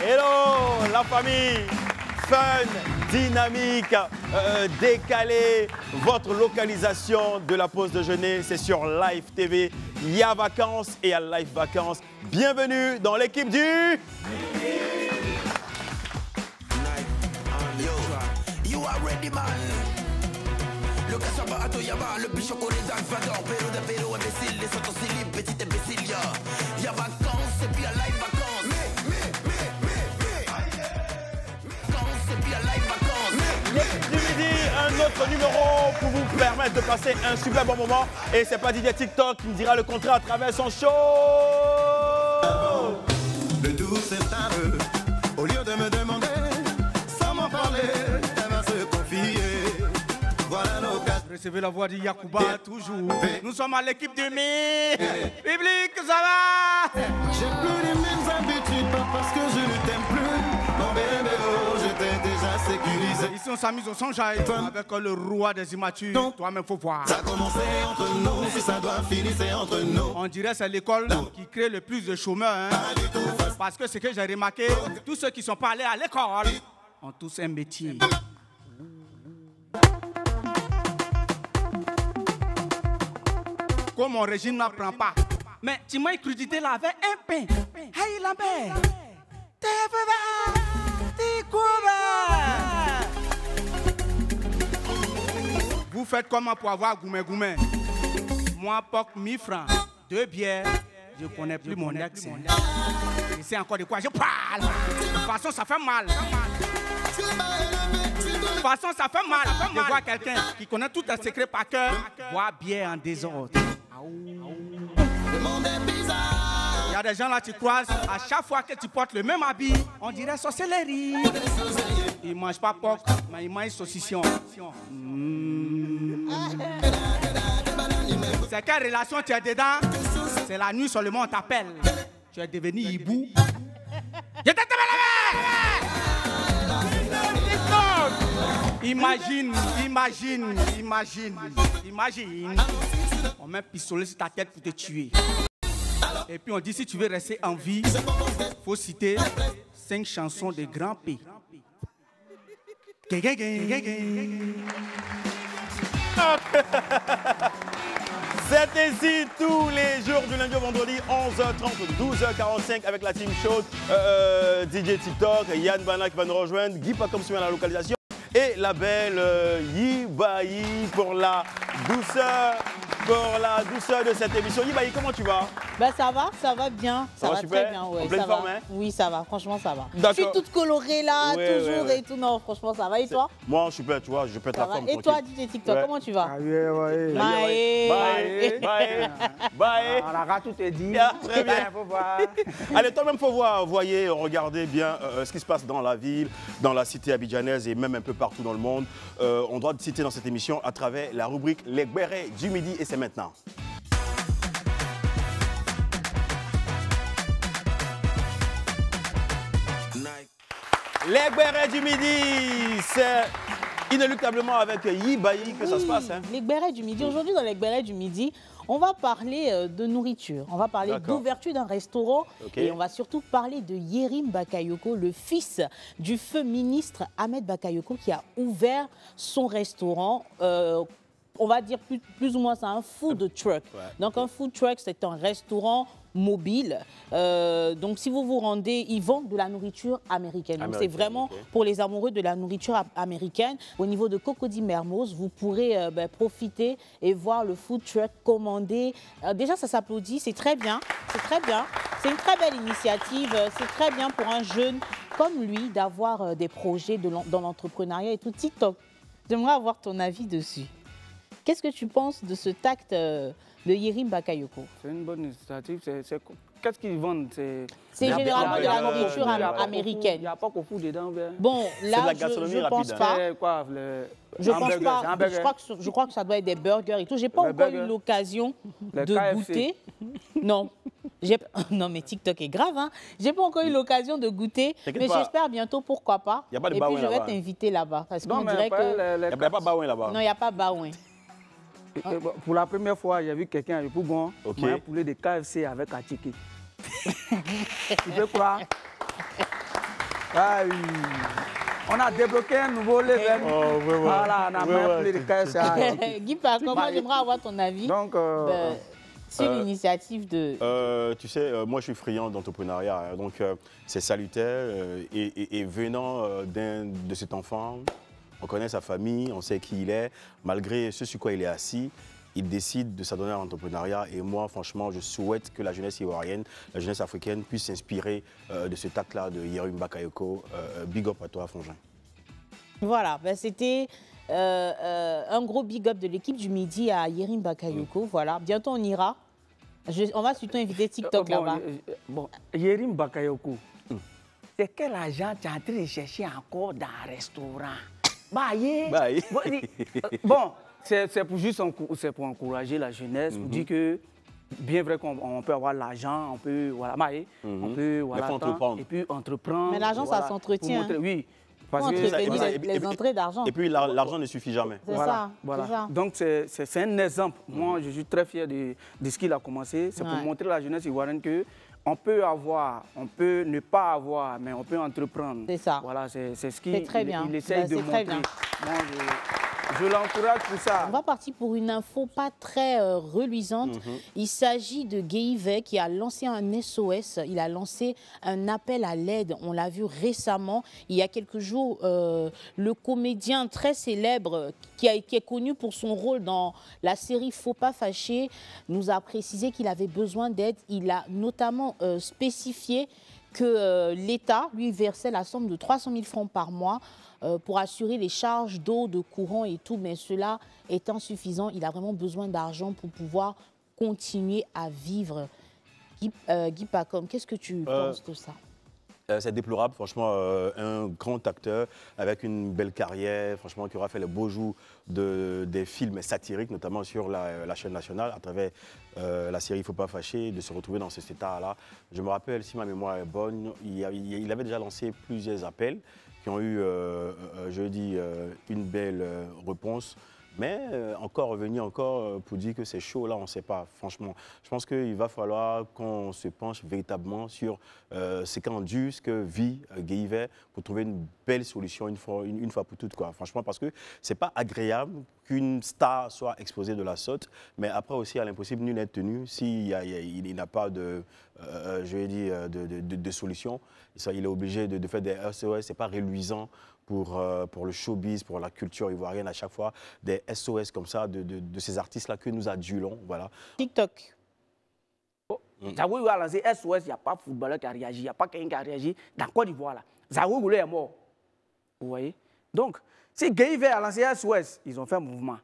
Hello la famille, fun, dynamique, décalé. Votre localisation de la pause déjeuner, c'est sur Live TV. Il y a vacances et à Live Vacances. Bienvenue dans l'équipe du... Le plus chocolat d'Alphador, pélo de pélo, imbécile, les autres c'est libre, petit imbécile, y'a vacances et puis y'a live vacances. Vacances et puis y'a live vacances. Du midi, un autre numéro pour vous permettre de passer un super bon moment. Et c'est pas DJ TikTok qui me dira le contraire à travers son show. Le doux s'installe, au lieu de me demander, sans m'en parler, elle va se confier. Voilà l'occasion. Recevez la voix de Yacouba, toujours. Nous sommes à l'équipe du Mi. Public, ça va? J'ai plus les mêmes habitudes, pas parce que je ne t'aime plus. Mon bébé, oh, je t'ai déjà sécurisé. Ici, on s'amuse au sonjaille avec le roi des immatures. Toi-même, faut voir. Ça a commencé entre nous, si ça doit finir, c'est entre nous. On dirait que c'est l'école qui crée le plus de chômeurs. Hein? Pas du tout, Parce que ce que j'ai remarqué, tous ceux qui sont pas allés à l'école ont tous un métier. Comme mon régime n'apprend pas. Mais tu m'as crudité là avec un pain. Hey la mère, vous faites comment pour avoir goumé? Moi, poc 1000 francs, 2 bières, je connais plus mon ex. Je sais encore de quoi je parle. De toute façon, ça fait mal. De toute façon, ça fait mal de voir quelqu'un qui connaît tout un secret par cœur boire bière en désordre. le monde est bizarre. Il y a des gens là, tu croises, à chaque fois que tu portes le même habit, on dirait sorcellerie. Ils ne mangent pas porc, mais ils mangent saucisson. C'est quelle relation tu es dedans? C'est la nuit seulement on t'appelle. Tu es devenu hibou. Je t'ai Imagine. On met un pistolet sur ta tête pour te tuer. Et puis on dit si tu veux rester en vie, faut citer 5 chansons de Grand P. C'est ici tous les jours du lundi au vendredi, 11h30, 12h45 avec la team chaude, DJ TikTok, Yann Bana qui va nous rejoindre, Guy Pacom sur la localisation et la belle Yibayi pour la douceur de cette émission. Yibayi, comment tu vas? Bah ça va bien, ça va super. très bien. Ouais, en pleine ça forme, va. hein? Oui, ça va, franchement ça va. D'accord. Je suis toute colorée là, Ouais, toujours ouais. et tout. Non, franchement ça va. Et toi? Moi, je suis bête, tu vois, je pète Ça la va. forme. Et toi, tranquille. DJ TikTok, Ouais. comment tu vas? Bye. On aura tout te dit. Très bien. Faut voir. Allez, toi-même, faut voir, voyez, regardez bien ce qui se passe dans la ville, dans la cité abidjanaise et même un peu partout dans le monde. On doit citer dans cette émission à travers la rubrique Les Bérets du Midi et c'est maintenant. Les Bérets du Midi, c'est inéluctablement avec Yibayi que ça se passe. Hein. Les bérets du midi. Aujourd'hui, dans les bérets du midi, on va parler de nourriture. On va parler d'ouverture d'un restaurant. Et on va surtout parler de Yerim Bakayoko, le fils du feu ministre Ahmed Bakayoko qui a ouvert son restaurant. On va dire plus ou moins c'est un food truck. Ouais. Donc un food truck, c'est un restaurant mobile. Donc si vous vous rendez, ils vendent de la nourriture américaine. Donc c'est vraiment pour les amoureux de la nourriture américaine. Au niveau de Cocody Mermoz, vous pourrez profiter et voir le food truck commandé. Déjà ça s'applaudit, c'est très bien. C'est très bien. C'est une très belle initiative. C'est très bien pour un jeune comme lui d'avoir des projets dans l'entrepreneuriat et tout. TikTok, j'aimerais avoir ton avis dessus. Qu'est-ce que tu penses de ce tact de Yerim Bakayoko? C'est une bonne initiative. Qu'est-ce qu'ils vendent? C'est généralement de la nourriture américaine. Il n'y a pas qu'au fou dedans. Bon, là, de la je ne pense rapide, pas. C'est quoi, Je pense pas. Je crois que ça doit être des burgers et tout. J'ai pas encore eu l'occasion de goûter. Non. Non, mais TikTok est grave, hein. J'ai pas encore eu l'occasion de goûter, mais j'espère bientôt, pourquoi pas. Y a pas de et puis je vais t'inviter là-bas. Parce qu'on dirait que... Il n'y a pas Baouin là-bas. Non, il n'y a pas Baouin. Pour la première fois, j'ai vu quelqu'un avec Pougon, un poulet de KFC avec Atiki. Tu peux croire? Ah oui. On a débloqué un nouveau level. Oh, vraiment. Voilà, on a même plus de caisse. Guy Pacom, moi j'aimerais avoir ton avis Donc, sur l'initiative de... Tu sais, moi je suis friand d'entrepreneuriat, hein, donc c'est salutaire. Et venant de cet enfant, on connaît sa famille, on sait qui il est, malgré ce sur quoi il est assis. Il décide de s'adonner à l'entrepreneuriat et moi, franchement, je souhaite que la jeunesse ivoirienne, la jeunesse africaine puisse s'inspirer de cet acte-là de Yerim Bakayoko. Big up à toi, Frangin. Voilà, ben c'était un gros big up de l'équipe du Midi à Yerim Bakayoko. Voilà, bientôt on ira. On va surtout inviter TikTok là-bas. Bon, Yerim Bakayoko, c'est quel agent tu es en train de chercher encore dans un restaurant? Bon, c'est pour juste pour encourager la jeunesse, pour dire que bien vrai qu'on peut avoir l'argent, on peut voilà, on peut voilà, entreprendre. Et puis entreprendre. Mais l'argent, voilà, ça s'entretient. Oui. Parce que les entrées d'argent. Et puis l'argent ne suffit jamais. C'est voilà, ça, voilà. ça. Donc c'est un exemple. Moi, je suis très fier de ce qu'il a commencé. C'est pour montrer à la jeunesse ivoirienne que on peut avoir, on peut ne pas avoir, mais on peut entreprendre. C'est ça. Voilà, c'est ce qu'il essaye de montrer. Moi, je l'encourage pour ça. On va partir pour une info pas très reluisante. Il s'agit de Guéhivet qui a lancé un SOS. Il a lancé un appel à l'aide. On l'a vu récemment. Il y a quelques jours, le comédien très célèbre qui est connu pour son rôle dans la série Faut pas fâcher nous a précisé qu'il avait besoin d'aide. Il a notamment spécifié que l'État lui versait la somme de 300 000 francs par mois pour assurer les charges d'eau, de courant et tout, mais cela est insuffisant. Il a vraiment besoin d'argent pour pouvoir continuer à vivre. Guy Pacom, qu'est-ce que tu penses de ça? C'est déplorable, franchement, un grand acteur avec une belle carrière, franchement, qui aura fait les beaux jours des films satiriques, notamment sur la chaîne nationale, à travers la série Faut pas fâcher, de se retrouver dans cet état-là. Je me rappelle, si ma mémoire est bonne, il avait déjà lancé plusieurs appels qui ont eu, je dis, une belle réponse. Mais encore revenir pour dire que c'est chaud, là, on ne sait pas, franchement. Je pense qu'il va falloir qu'on se penche véritablement sur ce qu'endure, ce que vit Guéhivet pour trouver une belle solution une fois pour toutes, quoi. Franchement, parce que ce n'est pas agréable qu'une star soit exposée de la sorte, mais après aussi, à l'impossible, nul n'est tenu s'il n'a pas de, de solution. Il est obligé de faire des SOS, ce n'est pas reluisant pour le showbiz, pour la culture ivoirienne, à chaque fois, des SOS comme ça, de ces artistes-là que nous adulons. Voilà. TikTok. Zawoui a lancé SOS, il n'y a pas de footballeur qui a réagi, il n'y a pas quelqu'un qui a réagi. Dans Côte d'Ivoire, là, Zawoui est mort. Vous voyez? Donc, si Guéhivet a lancé SOS, ils ont fait un mouvement.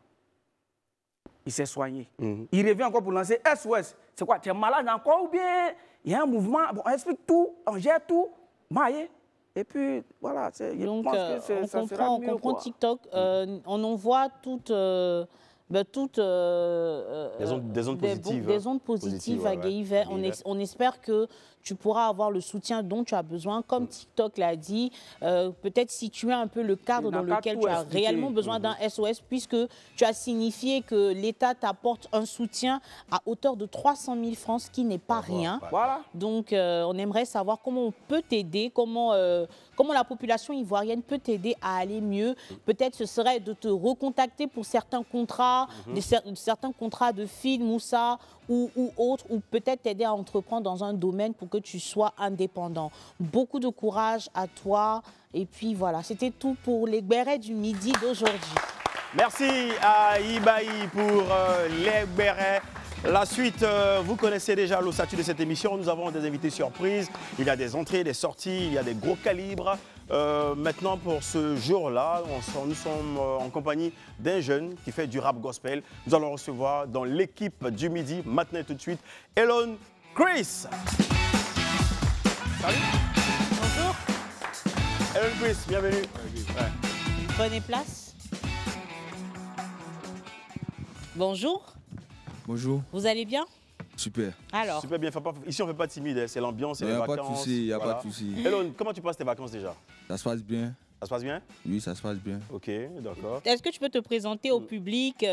Il s'est soigné. Il revient encore pour lancer SOS. C'est quoi? Tu es malade encore ou bien il y a un mouvement? Bon, on explique tout, on gère tout. Maïe. Et puis, voilà. Donc, on comprend TikTok. On en voit toutes... des ondes positives à Guéhivet. On espère que tu pourras avoir le soutien dont tu as besoin. Comme TikTok l'a dit, peut-être situer un peu le cadre dans lequel tu as réellement besoin d'un SOS, puisque tu as signifié que l'État t'apporte un soutien à hauteur de 300 000 francs, ce qui n'est pas rien. Voilà. Donc, on aimerait savoir comment on peut t'aider, comment la population ivoirienne peut t'aider à aller mieux. Peut-être ce serait de te recontacter pour certains contrats, certains contrats de films ou ça, ou autres, ou peut-être t'aider à entreprendre dans un domaine pour que tu sois indépendant. Beaucoup de courage à toi. Et puis voilà, c'était tout pour les bérets du midi d'aujourd'hui. Merci à Ibaï pour les bérets. La suite, vous connaissez déjà le statut de cette émission. Nous avons des invités surprises. Il y a des entrées, des sorties, il y a des gros calibres. Maintenant, pour ce jour-là, nous sommes en compagnie d'un jeune qui fait du rap gospel. Nous allons recevoir dans l'équipe du midi, maintenant et tout de suite, Elon Chris. Salut. Bonjour. Elon Chris, bienvenue. Prenez place. Bonjour. Bonjour. Vous allez bien? Super. Alors. Super bien. Ici, on ne fait pas timide. Hein. C'est l'ambiance, c'est les vacances. Il n'y a pas de souci. Elon, comment tu passes tes vacances déjà? Ça se passe bien. Ça se passe bien? Oui, ça se passe bien. Ok, d'accord. Est-ce que tu peux te présenter au public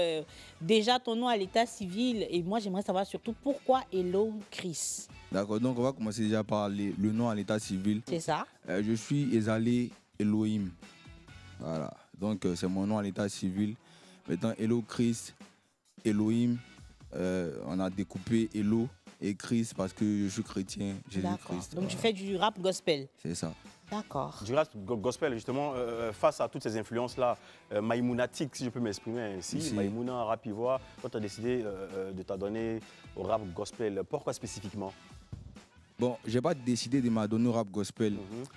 déjà ton nom à l'état civil? Et moi, j'aimerais savoir surtout pourquoi Elon Chris. D'accord, donc on va commencer déjà par le nom à l'état civil. C'est ça? Je suis Ezalé Elohim. Voilà, donc c'est mon nom à l'état civil. Maintenant, Elo Christ, Elohim, on a découpé Elo et Christ parce que je suis chrétien, Jésus-Christ. Donc tu fais du rap gospel? C'est ça. D'accord. Du rap gospel, justement, face à toutes ces influences-là, maïmounatique, si je peux m'exprimer ainsi, Si. Maïmouna, rap ivoire, toi tu as décidé de t'adonner au rap gospel. Pourquoi spécifiquement? Bon, j'ai pas décidé de m'adonner au rap gospel.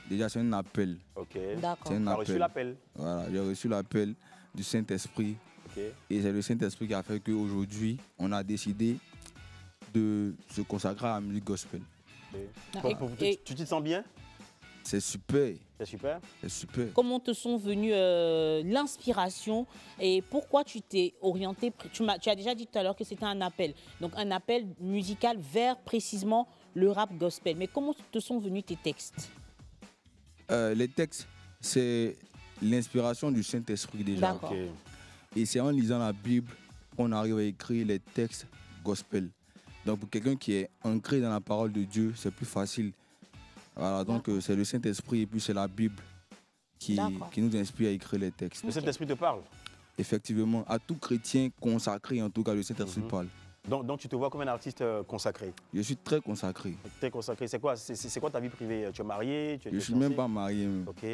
Déjà, c'est un appel. Ok. D'accord. C'est un Tu as appel. reçu l'appel. Voilà, j'ai reçu l'appel du Saint-Esprit. Ok. Et c'est le Saint-Esprit qui a fait qu'aujourd'hui, on a décidé de se consacrer à la musique gospel. Tu te sens bien? C'est super, C'est super. c'est super. Comment te sont venues l'inspiration et pourquoi tu t'es orienté? Tu as déjà dit tout à l'heure que c'était un appel. Donc un appel musical vers précisément le rap gospel. Mais comment te sont venus tes textes? Les textes, c'est l'inspiration du Saint-Esprit déjà. D'accord. Ok. Et c'est en lisant la Bible qu'on arrive à écrire les textes gospel. Donc pour quelqu'un qui est ancré dans la parole de Dieu, c'est plus facile. Voilà, donc c'est le Saint-Esprit et puis c'est la Bible qui nous inspire à écrire les textes. Le Saint-Esprit te parle. Effectivement, à tout chrétien consacré, en tout cas, le Saint-Esprit parle. Donc tu te vois comme un artiste consacré. Je suis très consacré. Très consacré. C'est quoi ta vie privée? Tu es marié? Je ne suis même pas marié. Ok.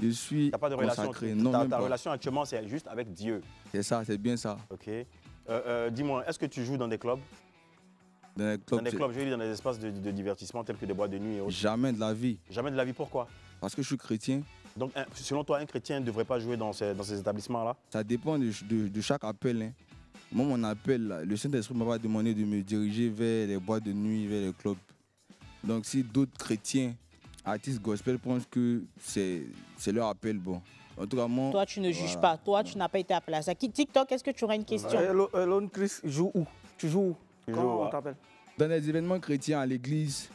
Je suis T'as pas de relation? consacré. Non, même ta pas. relation actuellement, c'est juste avec Dieu. C'est ça, c'est bien ça. Ok. Dis-moi, est-ce que tu joues dans des clubs? Dans les Dans des clubs, je veux dire dans des espaces de divertissement tels que des boîtes de nuit et autres. jamais de la vie. Jamais de la vie, pourquoi? Parce que je suis chrétien. Donc, selon toi, un chrétien ne devrait pas jouer dans ces établissements-là? Ça dépend de chaque appel. Hein. Moi, mon appel, là, le Saint-Esprit m'a pas demandé de me diriger vers les boîtes de nuit, vers les clubs. Donc, si d'autres chrétiens, artistes gospel, pensent que c'est leur appel, bon. En tout cas, moi. Toi, tu ne juges pas. Toi, tu n'as pas été appelé à ça. TikTok, est-ce que tu aurais une question? Elon Chris joue où? Tu joues où? Comment on t'appelle? Dans des événements chrétiens à l'église.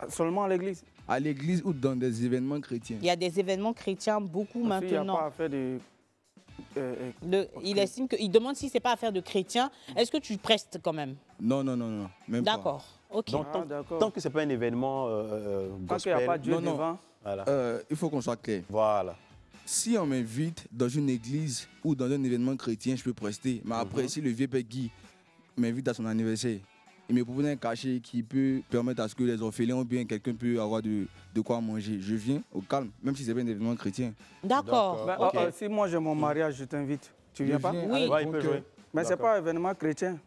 Seulement à l'église? À l'église ou dans des événements chrétiens. Il y a des événements chrétiens beaucoup Parce qu'il y a maintenant. pas à faire de... Il estime que, il demande si c'est pas affaire de chrétien. Est-ce que tu prestes quand même? Non, même pas. D'accord. Ok. Donc, tant que ce n'est pas un événement Tant qu'il n'y gospel. a pas Dieu Non, non. devant. Voilà. Il faut qu'on soit clair. Voilà. Si on m'invite dans une église ou dans un événement chrétien, je peux prester. Mais après, si le vieux père Guy m'invite à son anniversaire, il me propose un cachet qui peut permettre à ce que les orphelins ou bien quelqu'un peut avoir de quoi manger. Je viens au calme, même si c'est pas un événement chrétien. D'accord. Ben, Ok. si moi j'ai mon mariage, je t'invite. Tu viens pas? Oui. Ouais, il peut jouer. Mais c'est pas un événement chrétien.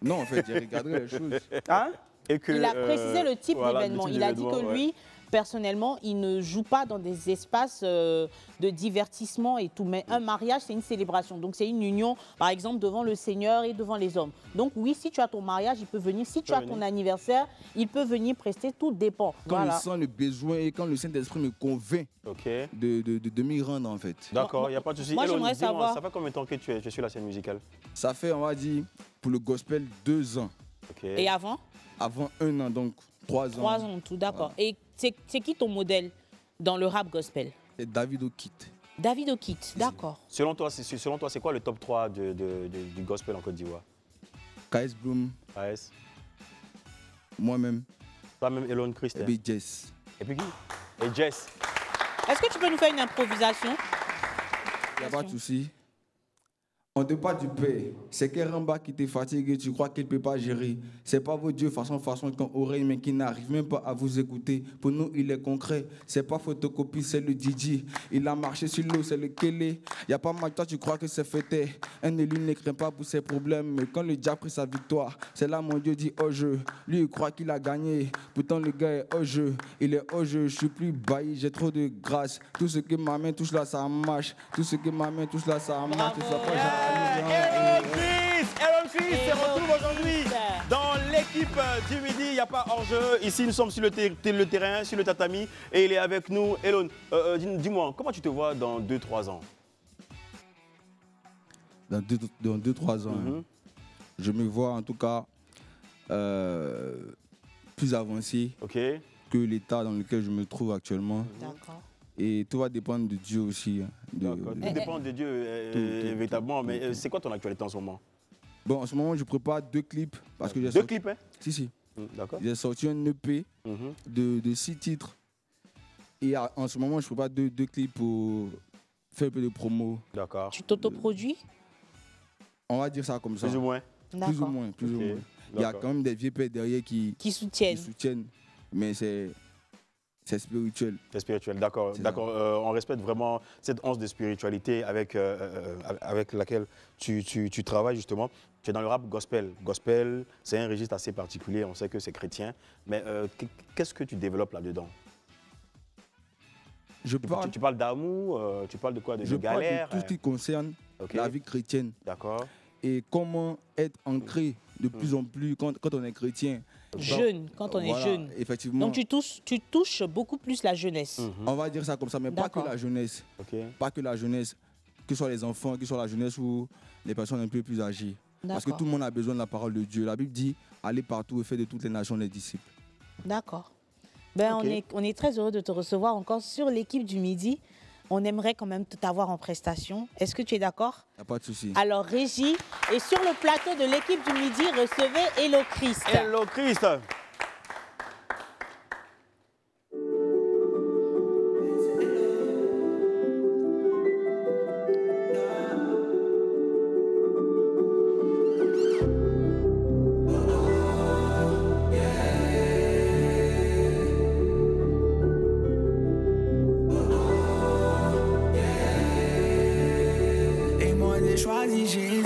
Non, en fait, j'ai regardé les choses. Hein? Et que, Il a précisé le type voilà, d'événement. le type Il a dit d'événement, que ouais. lui, personnellement, il ne joue pas dans des espaces de divertissement et tout. Mais un mariage, c'est une célébration. Donc, c'est une union, par exemple, devant le Seigneur et devant les hommes. Donc, oui, si tu as ton mariage, il peut venir. Si tu as ton anniversaire, il peut venir prester. Tout dépend. Quand Voilà. je sens le besoin et quand le Saint-Esprit me convainc Ok. de m'y rendre, en fait. D'accord, il n'y a pas de souci. Moi, Elon, j'aimerais dis-moi, savoir- Ça fait combien de temps que tu es sur la scène musicale? Ça fait, on va dire, pour le gospel, 2 ans. Ok. Et avant? Avant 1 an, donc 3 ans. 3 ans, tout d'accord. Et c'est qui ton modèle dans le rap gospel? C'est David Okit. David Okit, d'accord. Selon toi, c'est quoi le top 3 du gospel en Côte d'Ivoire? KS Bloom, AS. moi-même, Toi-même, Elon Christ. et puis Jess. Et puis qui? Et Jess. Est-ce que tu peux nous faire une improvisation? Il n'y a pas de souci. On te parle du Père. C'est quel Ramba qui te fatigue et tu crois qu'il ne peut pas gérer. C'est pas vos dieux façon qui ont oreille mais qui n'arrivent même pas à vous écouter. Pour nous, il est concret. C'est pas photocopie, c'est le DJ. Il a marché sur l'eau, c'est le Kélé. Il n'y a pas mal, toi tu crois que c'est fêté. Un élu ne craint pas pour ses problèmes. Mais quand le diable a pris sa victoire, c'est là mon Dieu dit oh jeu. Lui, il croit qu'il a gagné. Pourtant, le gars est au jeu. Il est au jeu. Je suis plus bailli, j'ai trop de grâce. Tout ce que ma main touche là, ça marche. Tout ce que ma main touche là, ça marche. Tu sais pas, Elon Chris se retrouve aujourd'hui dans l'équipe du midi. Il n'y a pas hors-jeu. Ici, nous sommes sur le terrain, sur le tatami. Et il est avec nous. Elon, dis-moi, comment tu te vois dans 2-3 ans? Dans 2-3 ans, hein, je me vois en tout cas plus avancé Ok. que l'état dans lequel je me trouve actuellement. D'accord. Et tout va dépendre de Dieu aussi. Hein, Tout dépend de Dieu, véritablement. Mais c'est quoi ton actualité en ce moment? Bon, en ce moment, je prépare 2 clips. Parce que Deux clips, hein? Si. D'accord. J'ai sorti un EP de 6 titres. Et en ce moment, je prépare 2 clips pour faire un peu de promo. D'accord. Tu t'autoproduis? On va dire ça comme ça. Plus ou moins? Plus ou moins. Il y a quand même des vieux pères derrière qui soutiennent. Mais c'est spirituel. C'est spirituel, d'accord. On respecte vraiment cette once de spiritualité avec laquelle tu travailles justement. Tu es dans le rap gospel. Gospel, c'est un registre assez particulier, on sait que c'est chrétien. Mais qu'est-ce que tu développes là-dedans? Tu parles d'amour, tu parles de quoi? De galère? Je parle de tout ce qui concerne la vie chrétienne. D'accord. Et comment être ancré de plus en plus quand on est chrétien. Jeune, quand on est jeune. Effectivement. Donc tu touches beaucoup plus la jeunesse. On va dire ça comme ça, mais pas que la jeunesse. Pas que la jeunesse, que ce soit les enfants, que ce soit la jeunesse ou les personnes un peu plus âgées. Parce que tout le monde a besoin de la parole de Dieu. La Bible dit, allez partout et faites de toutes les nations les disciples. D'accord. Ben, on est très heureux de te recevoir encore sur l'équipe du Midi. On aimerait quand même t'avoir en prestation. Est-ce que tu es d'accord? Il n'y a pas de souci. Alors, Régie, et sur le plateau de l'équipe du Midi, recevez Hello Christ. Hello Christ. Choisi Jésus.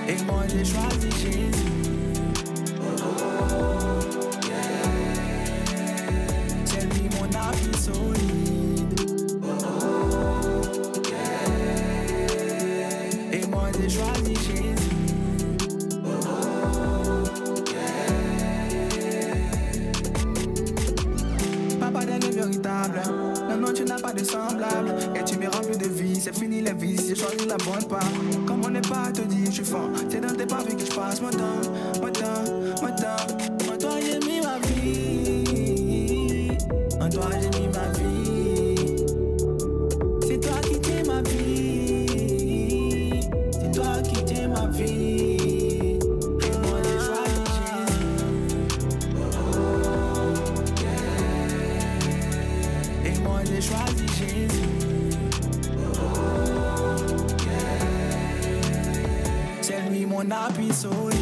Et moi j'ai choisi Jésus. C'est lui mon appui solide. Et moi j'ai choisi Jésus. Papa donne le véritable. Non, tu n'as pas de semblable. Et tu m'es rempli de vie, c'est fini les vices, j'ai choisi la bonne part. Comme on n'est pas à te dire, je suis fort. C'est dans tes papiers que je passe mon temps. En toi j'ai mis ma vie. En toi j'ai mis ma vie. C'est toi qui tiens ma vie. C'est toi qui tiens ma vie. Et moi j'ai choisi Jésus. Et moi j'ai choisi Jésus. C'est lui mon appui solide.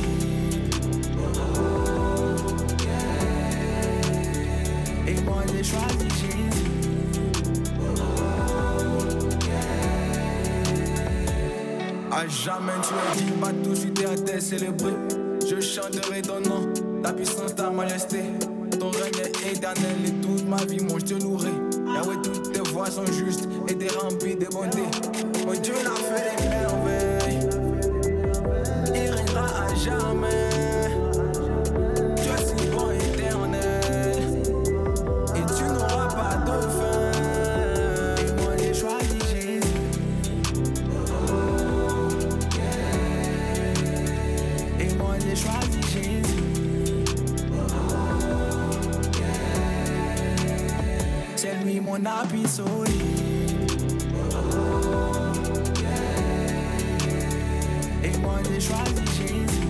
Et moi j'ai choisi Jésus. À jamais tu as dit, pas tout suite à te célébrer. Je chanterai ton nom, ta puissance, ta majesté. Ton règne est éternel et toute ma vie, moi je te louerai. Yahweh, toutes tes voies sont justes et t'es rempli de bonté. Mon Dieu n'a fait des merveilles. Il régnera à jamais. Tu es si bon éternel. Et tu n'auras pas de fin. Et moi j'ai choisi Jésus. Et moi j'ai choisi Jésus. C'est lui mon appui solide. Et moi j'ai choisi Jésus.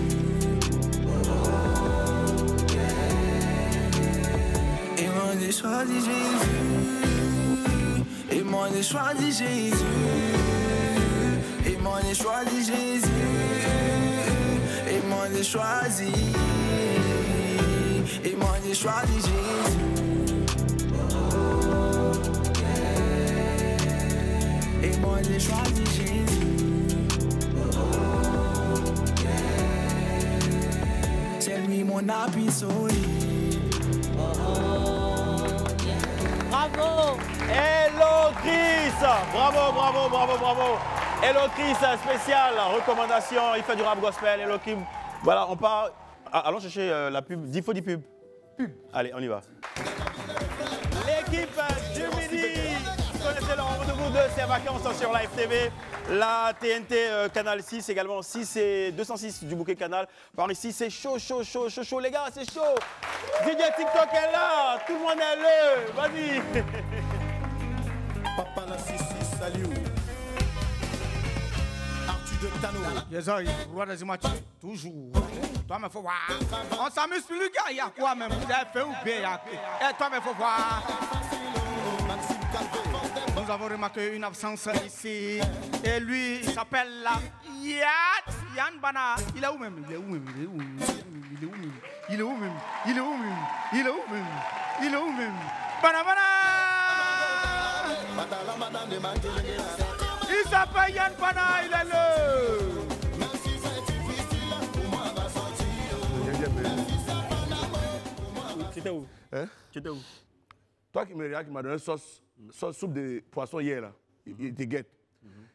Et moi j'ai choisi Jésus. Et moi j'ai choisi Jésus. Et moi j'ai choisi Jésus. Et moi j'ai choisi. Et moi j'ai choisi Jésus. Et moi j'ai choisi Jésus. C'est lui mon appui solide. Bravo. Hello Chris. Bravo. Hello Chris, spécial recommandation. Il fait du rap gospel. Hello Chris. Voilà, on part. Allons chercher la pub. Il faut du pub. Allez, on y va. L'équipe du Midi. connaissez le rendez-vous de ces vacances sur Live TV. La TNT Canal 6 également, 6 et 206 du bouquet Canal. Par ici, c'est chaud, chaud, chaud, chaud, chaud. Les gars, c'est chaud. DJ TikTok est là. Tout le monde est là. Vas-y. Papa Nassissi, salut. Arthur de Tano. Yézoi, roi des images, toujours. Toi, mais faut voir. On s'amuse plus, les gars. Il y a quoi même? Vous avez fait ou bien? Et toi, mais faut voir. Nous avons remarqué une absence ici. Et lui, il s'appelle Yann Bana. Il est où même? Il est où même? Il est où même? Il est où même? Il est où même? Il est où même? Il est où même? Il est où même? Bana Bana! Il s'appelle Yann Bana, il est là. Tu étais où? Hein? Tu étais où? Toi qui m'as donné sauce soupe de poisson hier, là, il te guette.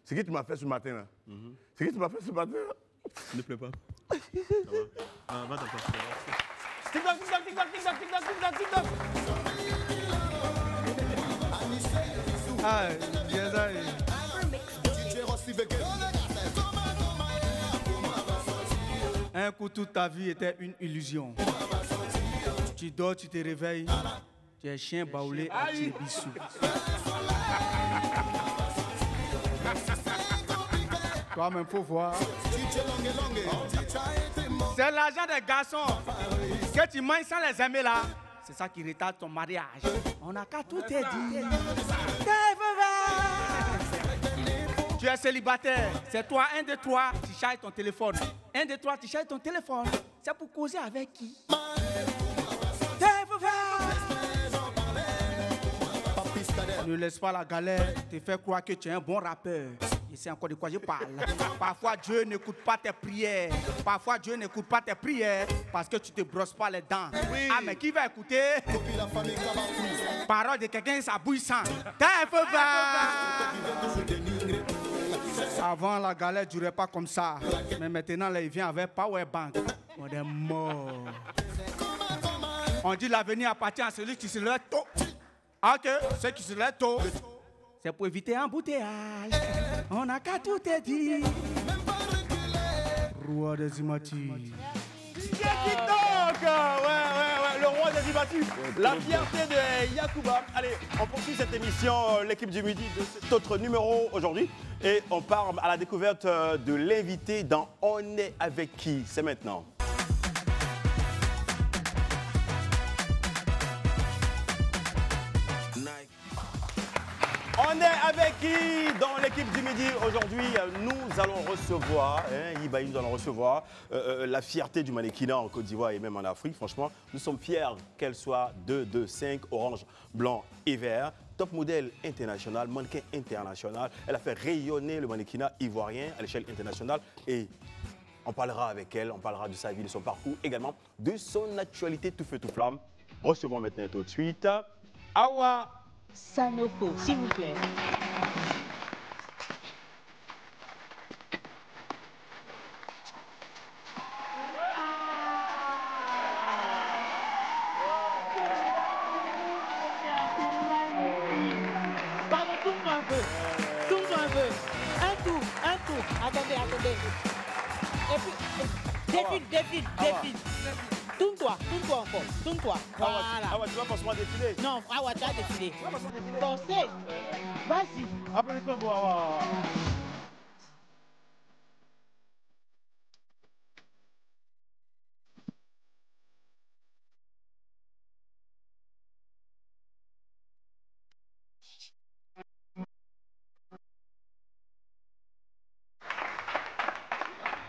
C'est ce que tu m'as fait ce matin, là. C'est ce que tu m'as fait ce matin, là. Ne pleure pas. Ça va. Va t'en passer. TikTok, TikTok, TikTok, TikTok, TikTok, TikTok, TikTok. Ah, Yézoi. Un coup, toute ta vie était une illusion. Tu dors, tu te réveilles, tu es chien baoulé à Tchébissou. Toi-même, faut voir. C'est l'argent des garçons que tu manges sans les aimer là. C'est ça qui retarde ton mariage. On n'a qu'à tout te dire. Tu es célibataire. C'est toi, un de toi, tu charges ton téléphone. Un de toi, tu charges ton téléphone. C'est pour causer avec qui? Ne laisse pas la galère te faire croire que tu es un bon rappeur. Et c'est encore de quoi je parle. Parfois Dieu n'écoute pas tes prières. Parfois Dieu n'écoute pas tes prières parce que tu te brosses pas les dents. Oui. Ah mais qui va écouter? Parole de quelqu'un, ça bouille sang. Avant la galère durait pas comme ça. Mais maintenant là, il vient avec Power Bank. On est mort. On dit l'avenir appartient à celui qui se lève tôt. Ok, ceux qui se lèvent tôt, c'est pour éviter un embouteillage. On n'a qu'à tout te dire. Roi des imatis. TikTok. Ouais, le roi des imatis. La fierté de Yacouba. Allez, on poursuit cette émission, l'équipe du midi, de cet autre numéro aujourd'hui. Et on part à la découverte de l'invité dans On est avec qui? C'est maintenant. On est avec qui dans l'équipe du midi? Aujourd'hui, nous allons recevoir, nous allons recevoir la fierté du mannequinat en Côte d'Ivoire et même en Afrique. Franchement, nous sommes fiers qu'elle soit 225 orange, blanc et vert. Top modèle international, mannequin international. Elle a fait rayonner le mannequinat ivoirien à l'échelle internationale et on parlera avec elle, on parlera de sa vie, de son parcours, également de son actualité tout feu tout flamme. Recevons maintenant tout de suite Awa Sanoko, s'il vous plaît. Pardon, tourne-toi un peu. Tourne-toi un peu. Un tour. Attendez. Et puis, défile. Tourne-toi encore. Tourne-toi. Voilà. Awa, tu vas forcément défiler. Non, Awa, tu as défilé. Forcez. Vas-y. Applaudissements pour Awa.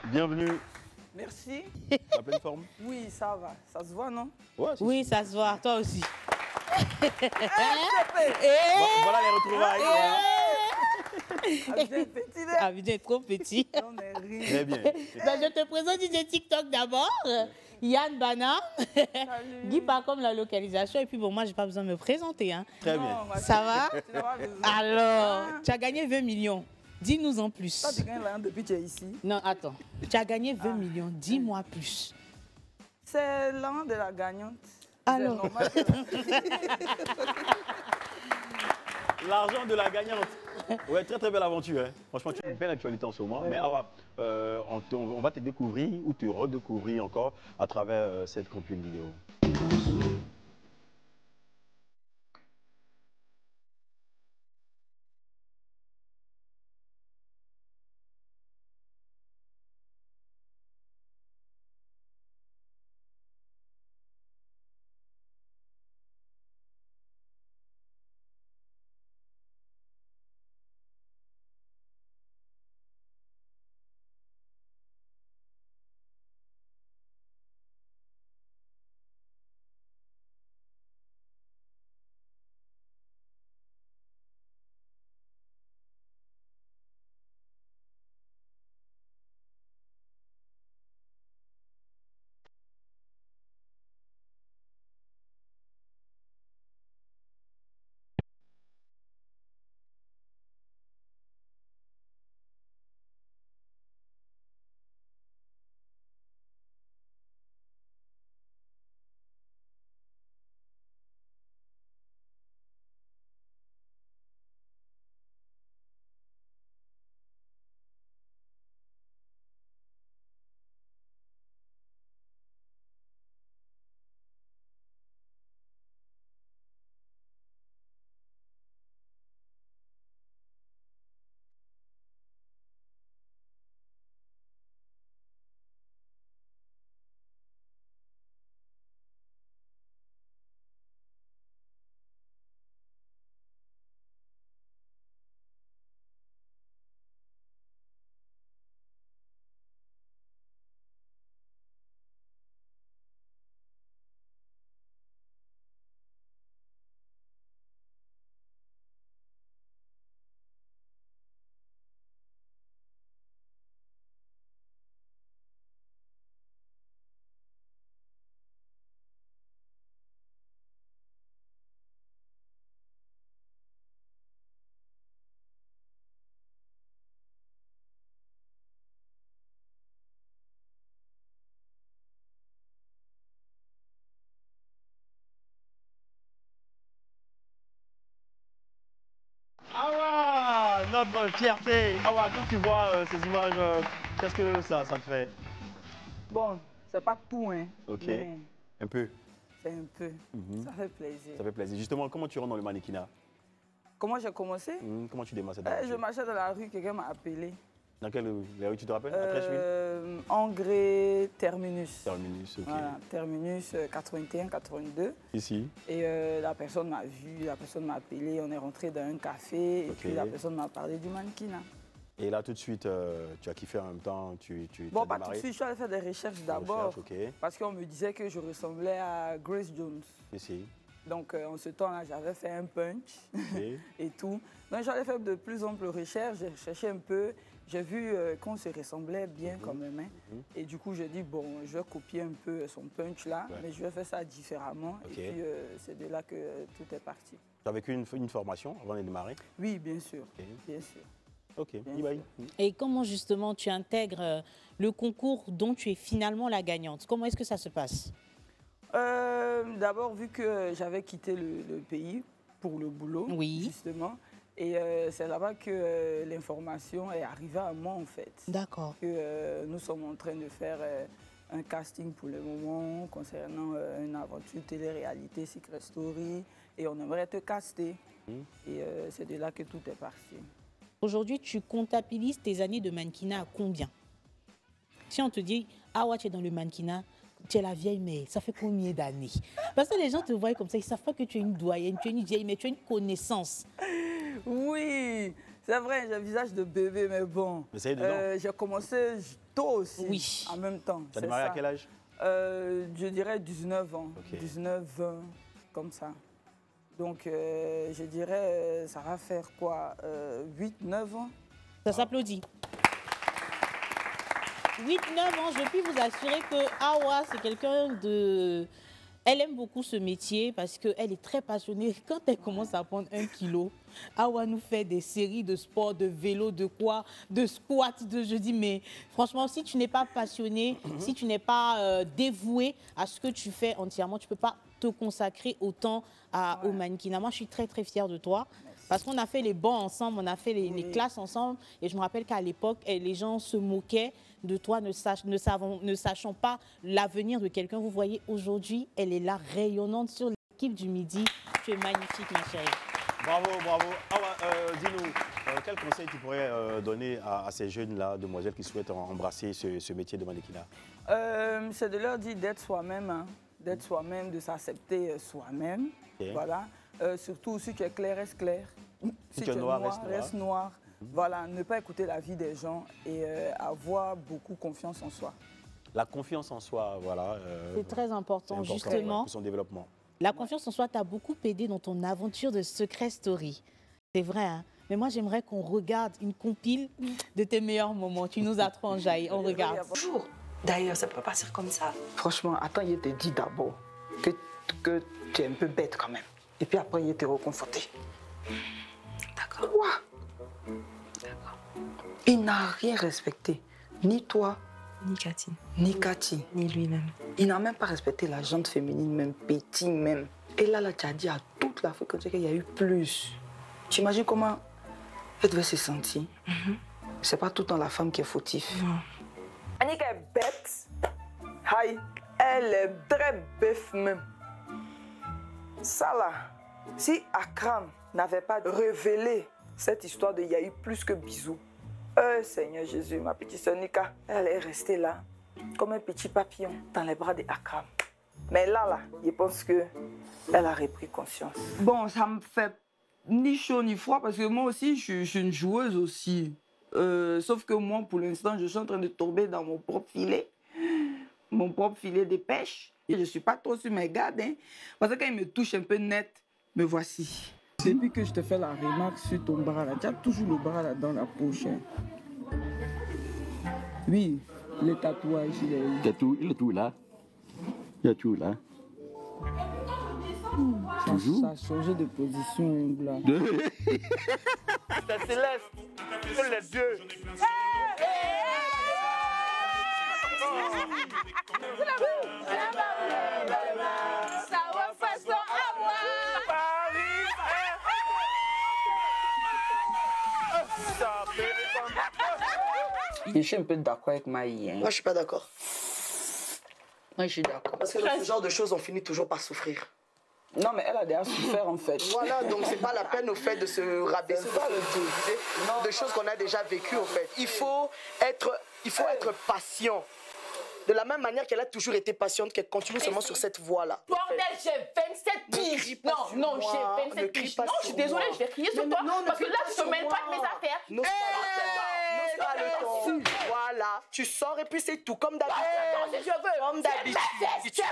Bienvenue. Merci. En pleine forme? Oui, ça va. Ça se voit, non? Ouais, Oui, ça se voit. Toi aussi. Voilà les retrouvailles. Abidjan est trop petit. On est rien. Très bien. Ben, je te présente DJ TikTok d'abord. Yann Bana. Guy pas comme la localisation. Et puis bon, moi, j'ai pas besoin de me présenter. Hein. Très bien. Ça va? Tu n'as pas besoin. Alors, tu as gagné 20 millions. Dis-nous en plus. Toi, tu gagnes l'argent depuis que tu es ici. Non, attends. Tu as gagné 20 millions. Dis-moi plus. C'est l'an de la gagnante. Alors. C'est normal que- L'argent de la gagnante. Ouais, très très belle aventure. Hein. Franchement, tu as une belle actualité en ce moment. Mais Awa, on va te découvrir ou te redécouvrir encore à travers cette campagne vidéo. Awa, notre fierté. Awa, quand tu vois ces images, qu'est-ce que ça te fait? Bon, c'est pas tout, hein. Ok. Mais Un peu. c'est un peu. Ça fait plaisir. Ça fait plaisir. Justement, comment tu rentres dans le mannequinat? Comment j'ai commencé? Comment tu démarres cette Je aventure? marchais dans la rue, quelqu'un m'a appelé. Dans quelle rue tu te rappelles? À Trècheville? Angré Terminus. Terminus, ok. Voilà, Terminus 81-82. Ici? Et la personne m'a vu, la personne m'a appelé, on est rentré dans un café et puis la personne m'a parlé du mannequinat. Et là, tout de suite, tu as kiffé en même temps, tu Bon, as pas tout démarré. de suite, je suis allé faire des recherches d'abord. Parce qu'on me disait que je ressemblais à Grace Jones. Ici. Donc, en ce temps-là, j'avais fait un punch et tout. Donc, j'allais faire de plus amples recherches, j'ai cherché un peu. J'ai vu qu'on se ressemblait bien quand même. Hein. Et du coup, j'ai dit, bon, je vais copier un peu son punch là, mais je vais faire ça différemment. Et puis, c'est de là que tout est parti. Tu as vécu une formation avant de démarrer? Oui, bien sûr. Bien sûr. Ok, Et comment justement tu intègres le concours dont tu es finalement la gagnante? Comment est-ce que ça se passe? D'abord, vu que j'avais quitté le pays pour le boulot, justement, et c'est là-bas que l'information est arrivée à moi, en fait. D'accord. Que nous sommes en train de faire un casting pour le moment concernant une aventure télé-réalité, Secret Story, et on aimerait te caster. Et c'est de là que tout est parti. Aujourd'hui, tu comptabilises tes années de mannequinat à combien? Si on te dit, ah ouais, tu es dans le mannequinat, tu es la vieille, mais ça fait combien d'années? Parce que les gens te voient comme ça, ils ne savent pas que tu es une doyenne, tu es une vieille, mais tu as une connaissance. Oui, c'est vrai, j'ai un visage de bébé, mais bon. J'ai commencé tôt aussi, en même temps. Tu as démarré à quel âge? Je dirais 19 ans, 19, 20, comme ça. Donc, je dirais, ça va faire quoi, 8, 9 ans? Ça s'applaudit. 8-9 ans, je puis vous assurer que Awa, c'est quelqu'un de... Elle aime beaucoup ce métier parce qu'elle est très passionnée. Quand elle commence à prendre 1 kilo, Awa nous fait des séries de sport, de vélo, de quoi, de squat. Je dis, mais franchement, si tu n'es pas passionné, si tu n'es pas dévoué à ce que tu fais entièrement, tu ne peux pas te consacrer autant au mannequinat. Moi, je suis très, très fière de toi. Merci. Parce qu'on a fait les bancs ensemble, on a fait les classes ensemble. Et je me rappelle qu'à l'époque, les gens se moquaient de toi, ne sachant pas l'avenir de quelqu'un. Vous voyez, aujourd'hui, elle est là, rayonnante sur l'équipe du Midi. Tu es magnifique, ma chérie. Bravo, bravo. Dis-nous, quel conseil tu pourrais donner à ces jeunes-là, demoiselles qui souhaitent embrasser ce métier de mannequinat? C'est de leur dire d'être soi-même, hein. D'être soi-même, de s'accepter soi-même. Okay. Voilà. Surtout, si tu es clair, reste clair. Si tu es noir, reste noir. Voilà, ne pas écouter la vie des gens et avoir beaucoup confiance en soi. La confiance en soi, voilà. C'est très important, justement. Pour son développement. La confiance en soi t'a beaucoup aidé dans ton aventure de Secret Story. C'est vrai, hein? Mais moi, j'aimerais qu'on regarde une compile de tes meilleurs moments. Tu nous as trop enjaillé. On regarde. Toujours. D'ailleurs, ça peut pas passer comme ça. Franchement, attends, il te dit d'abord que tu es un peu bête quand même. Et puis après, il te reconforté. D'accord. D'accord. Il n'a rien respecté. Ni toi, ni Cathy, ni lui-même. Il n'a même pas respecté la gente féminine, même petit même. Et là, tu as dit à toute l'Afrique qu'il y a eu plus. Tu imagines comment elle devait se sentir? C'est pas tout le temps la femme qui est fautive. Annika est bête. Aïe, elle est très bête même. Ça là, si Akram n'avait pas révélé cette histoire de il y a eu plus que bisous, Seigneur Jésus, ma petite sœur Nika, elle est restée là, comme un petit papillon dans les bras d'Akram. Mais là, je pense qu'elle a repris conscience. Bon, ça me fait ni chaud ni froid parce que moi aussi, je suis une joueuse aussi. Sauf que moi, pour l'instant, je suis en train de tomber dans mon propre filet de pêche. Et je ne suis pas trop sur mes gardes, hein, parce que quand il me touche un peu net, me voici. Depuis que je te fais la remarque sur ton bras là, tu as toujours le bras là dans la poche. Hein. Oui, les tatouages, il est tout là. Il y a tout là. Ça a changé de position là. C'est céleste. C'est les dieux. Je suis un peu d'accord avec Maï. Hein. Moi, je suis pas d'accord. Moi, je suis d'accord. Parce que dans ce genre de choses, on finit toujours par souffrir. Non, mais elle a déjà souffert en fait. Voilà, donc c'est pas la peine au fait de se rabaisser de choses qu'on a déjà vécues en fait. Il faut être patient. De la même manière qu'elle a toujours été patiente, qu'elle continue seulement sur cette voie-là. Bordel, j'ai 27 piges. Non, j'ai 27 piges. Non, je suis désolée, je vais crier sur toi. Parce que là, je ne mêle pas de mes affaires. N'ose pas le temps. Voilà, tu sors et puis c'est tout, comme d'habitude. Comme d'habitude.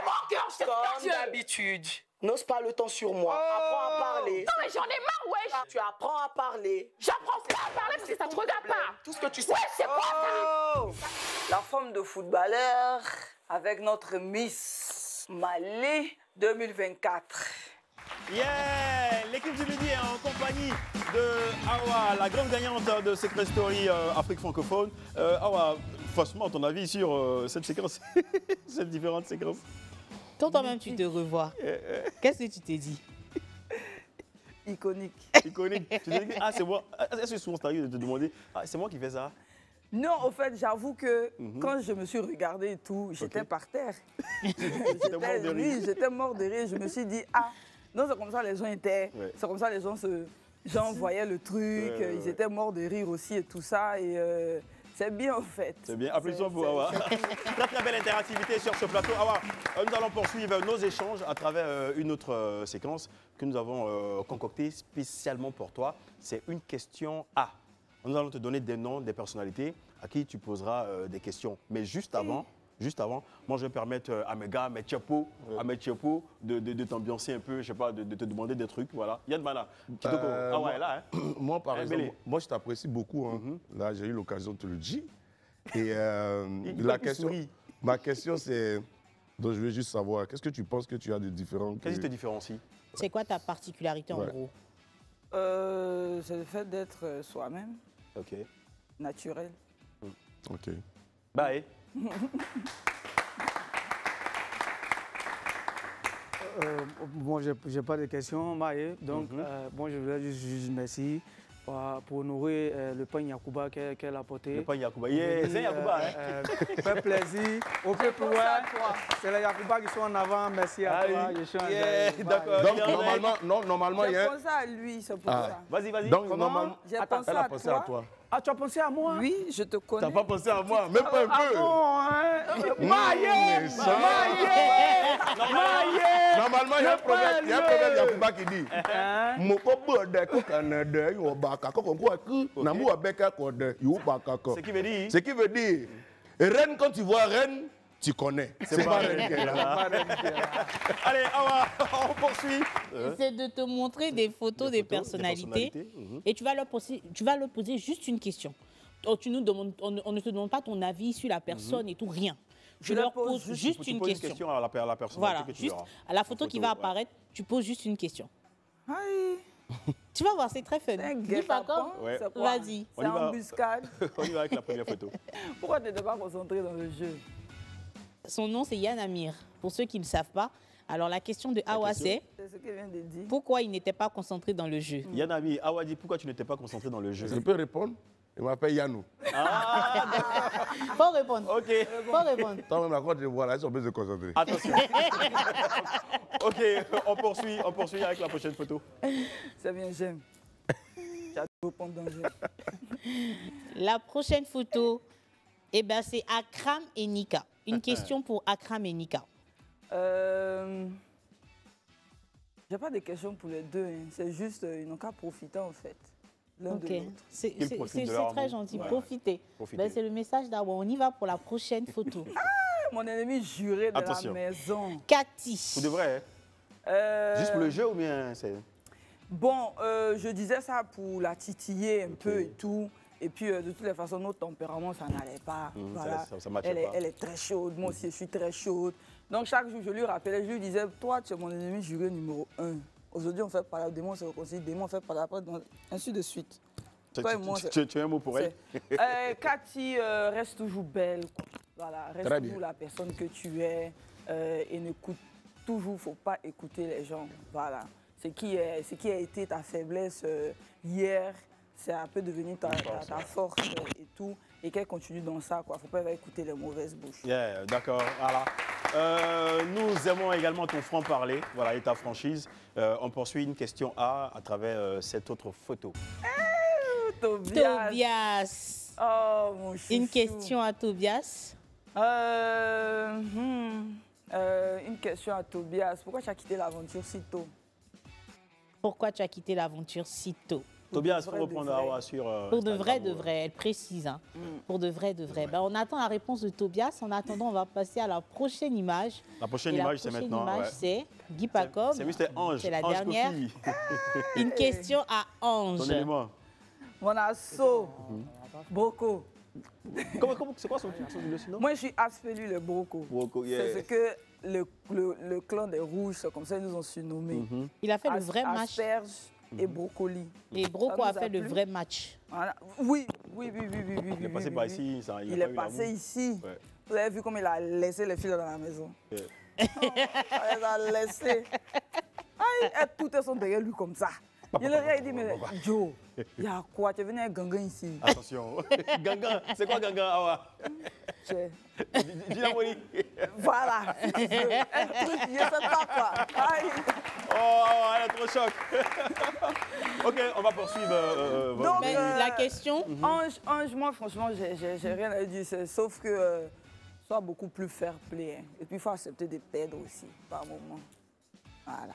Comme d'habitude. N'ose pas le temps sur moi. Apprends à parler. Non, mais j'en ai marre, wesh. Tu apprends à parler. J'apprends pas à parler parce que ça te regarde pas. Tout ce que tu sais. Ouais, c'est quoi ça? La forme de footballeur avec notre Miss Mali 2024. Yeah! L'équipe du Midi est en compagnie de Awa, la grande gagnante de Secret Story Afrique francophone. Awa, franchement, ton avis sur cette séquence, cette différente séquence? Toi-même, tu te revois. Qu'est-ce que tu t'es dit? Iconique. Iconique. Tu te dis, ah, c'est moi. Est-ce que souvent, ça t'arrive de te demander, ah, c'est moi qui fais ça? Non, au fait, j'avoue que quand je me suis regardée et tout, j'étais par terre. J'étais mort de rire. Je me suis dit, ah, non, c'est comme ça les gens étaient. Ouais. C'est comme ça les gens voyaient le truc. Ils étaient morts de rire aussi et tout ça. Et c'est bien, en fait. C'est bien. Applaudissements pour Awa. Très, très belle interactivité sur ce plateau. Awa, nous allons poursuivre nos échanges à travers une autre séquence que nous avons concoctée spécialement pour toi. C'est une question A. Nous allons te donner des noms, des personnalités à qui tu poseras des questions. Mais juste avant, moi je vais permettre à mes gars, à mes tchapos, de t'ambiancer un peu, je sais pas, de te demander des trucs. Voilà. Yann Bana, est là. Hein. Moi, par exemple, moi je t'apprécie beaucoup. Hein. Là, j'ai eu l'occasion de te le dire. Et ma question, c'est. Donc je veux juste savoir, qu'est-ce que tu penses que tu as de différent? Qu'est-ce qui te différencie? C'est quoi ta particularité en gros? C'est le fait d'être soi-même. Ok. Naturel. Ok. Bye. Bon, j'ai pas de questions, Maë. Donc, bon, je voulais juste dire merci pour honorer le pain Yacouba qu'elle a apporté. Le pain Yacouba, c'est Yacouba. Fait plaisir. Au peu plus c'est les Yacouba qui sont en avant. Merci à toi. Je suis en d'accord. Donc, normalement, il y a... J'ai pensé à lui, c'est pour ça. Vas-y. Donc, normalement, j'ai pensé elle a pensé à toi. Ah, tu as pensé à moi? Oui, je te connais. T'as pas pensé à moi, même pas un peu. Normalement, il y a un proverbe Yacouba qui dit ce qui veut dire, reine, quand tu vois reine, tu connais. C'est pas reine qui est là. Allez, on poursuit. C'est de te montrer des photos des personnalités et tu vas leur poser juste une question. On ne te demande pas ton avis sur la personne et tout, rien. Je leur pose juste une question. À la personne. Voilà, juste à la photo qui va apparaître, tu poses juste une question. Tu vas voir, c'est très fun. Dis pas comme. Vas-y. C'est embuscade. On y va avec la première photo. Pourquoi tu n'étais pas concentré dans le jeu? Son nom, c'est Yann Amir. Pour ceux qui ne le savent pas, alors la question de Awa, c'est pourquoi il n'était pas concentré dans le jeu. Yann Amir, Awa dit pourquoi tu n'étais pas concentré dans le jeu. Je peux répondre? Il m'appelle Yannou. Faut répondre. Ok. Faut répondre. Toi-même, là, quand tu vois là, ils sont obligés de se concentrer. Attention. Ok, on poursuit avec la prochaine photo. C'est bien, j'aime. Tu as répondre dans le jeu. La prochaine photo, c'est Akram et Nika. Une question pour Akram et Nika. J'ai pas de questions pour les deux. C'est juste, ils n'ont qu'à profiter en fait. L'un de l'autre. C'est très gentil. Ouais. Profitez. C'est le message d'Awa. On y va pour la prochaine photo. Mon ennemi juré de la maison. Cathy. Vous devrez. Juste pour le jeu ou bien c'est... Bon, je disais ça pour la titiller un peu et tout. Et puis, de toutes les façons, notre tempérament, ça n'allait pas. Voilà. Ça pas. Elle est très chaude. Moi aussi, je suis très chaude. Donc, chaque jour, je lui rappelais, je lui disais, toi, tu es mon ennemi juré numéro 1. Aujourd'hui, on fait par là, demain, on se réconcilie, demain, on fait par là, après, ainsi de suite. Tu as un mot pour elle? Cathy reste toujours belle. Voilà, reste toujours la personne que tu es. Et n'écoute toujours, il ne faut pas écouter les gens. Voilà. Ce qui a été ta faiblesse hier, ça peut devenir ta force et tout. Et qu'elle continue dans ça, quoi. Faut pas écouter les mauvaises bouches. Yeah, d'accord, voilà. Nous aimons également ton franc-parler, voilà, et ta franchise. On poursuit une question à travers cette autre photo. Tobias. Oh, mon chouchou. Une question à Tobias. Une question à Tobias. Pourquoi tu as quitté l'aventure si tôt? Pourquoi tu as quitté l'aventure si tôt? Tobias, il faut reprendre Awa sur... pour de vrai, elle précise. Hein. Pour de vrai. On attend la réponse de Tobias. En attendant, on va passer à la prochaine image. La prochaine image, c'est maintenant. La prochaine image, c'est Guy Pacom. C'est Mr. Ange. C'est la dernière. Une question à Ange. Ton élément. Mon assaut. Broco. C'est quoi son nom? Moi, je suis Aspelu le Broco. C'est ce que le clan des Rouges, c'est comme ça, ils nous ont surnommés. Il a fait le vrai match. Asperge et brocoli. Et Broco a fait le vrai match. Voilà. Oui. Il est passé par ici. Il est passé ici. Ouais. Vous avez vu comme il a laissé les filles dans la maison. Il les a laissés. Tout est son derrière lui comme ça. Il aurait dit, mais Joe, il y a quoi? Tu es venu avec Gangan ici. Attention. Gangan, c'est quoi Gangan, Awa? Dis-la moi. Voilà. Je sais pas quoi. Oh, elle est trop choc. Ok, on va poursuivre. Donc, la question. Ange, moi, franchement, j'ai rien à dire. Sauf que soit beaucoup plus fair play. Hein. Et puis, il faut accepter de perdre aussi, par moment. Voilà.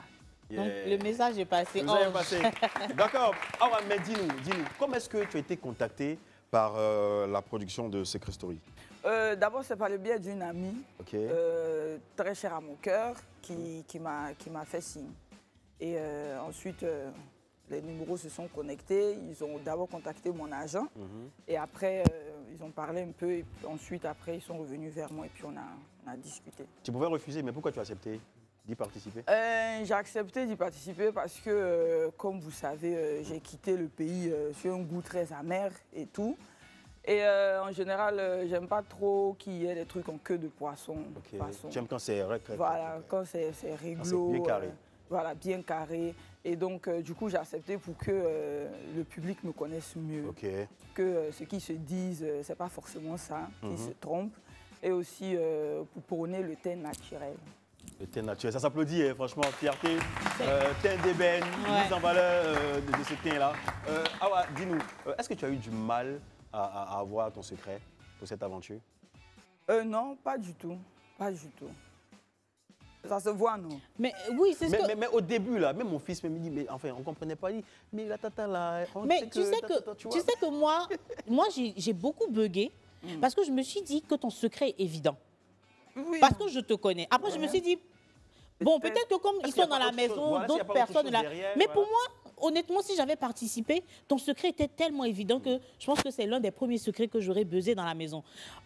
Donc, le message est passé. D'accord. Ah ouais, mais dis-nous, comment est-ce que tu as été contacté par la production de Secret Story? D'abord, c'est par le biais d'une amie, très chère à mon cœur, qui m'a fait signe. Et ensuite, les numéros se sont connectés. Ils ont d'abord contacté mon agent. Et après, ils ont parlé un peu. Et ensuite, après, ils sont revenus vers moi et puis on a discuté. Tu pouvais refuser, mais pourquoi tu as accepté d'y participer? J'ai accepté d'y participer parce que, comme vous savez, j'ai quitté le pays sur un goût très amer et tout. Et en général, j'aime pas trop qu'il y ait des trucs en queue de poisson. J'aime quand c'est voilà, quand c'est réglo. Bien carré. Voilà, bien carré. Et donc, du coup, j'ai accepté pour que le public me connaisse mieux. Que ce qu'ils se disent, c'est pas forcément ça, qu'ils se trompent. Et aussi pour prôner le thé naturel. Le thé naturel, ça s'applaudit, hein, franchement, fierté. Thé d'ébène, mise en valeur de ce thé-là. Awa, dis-nous, est-ce que tu as eu du mal à avoir ton secret pour cette aventure? Non, pas du tout. Pas du tout. Ça se voit, non? Mais oui, c'est ce mais au début, là, même mon fils me dit, mais enfin, on ne comprenait pas. Il dit, mais la tata là. Mais tu sais que moi j'ai beaucoup bugué parce que je me suis dit que ton secret est évident. Oui. Parce que je te connais. Après, je me suis dit, bon, peut-être que comme ils sont dans la maison, d'autres personnes là. Mais pour moi, honnêtement, si j'avais participé, ton secret était tellement évident que je pense que c'est l'un des premiers secrets que j'aurais buzzé dans la maison.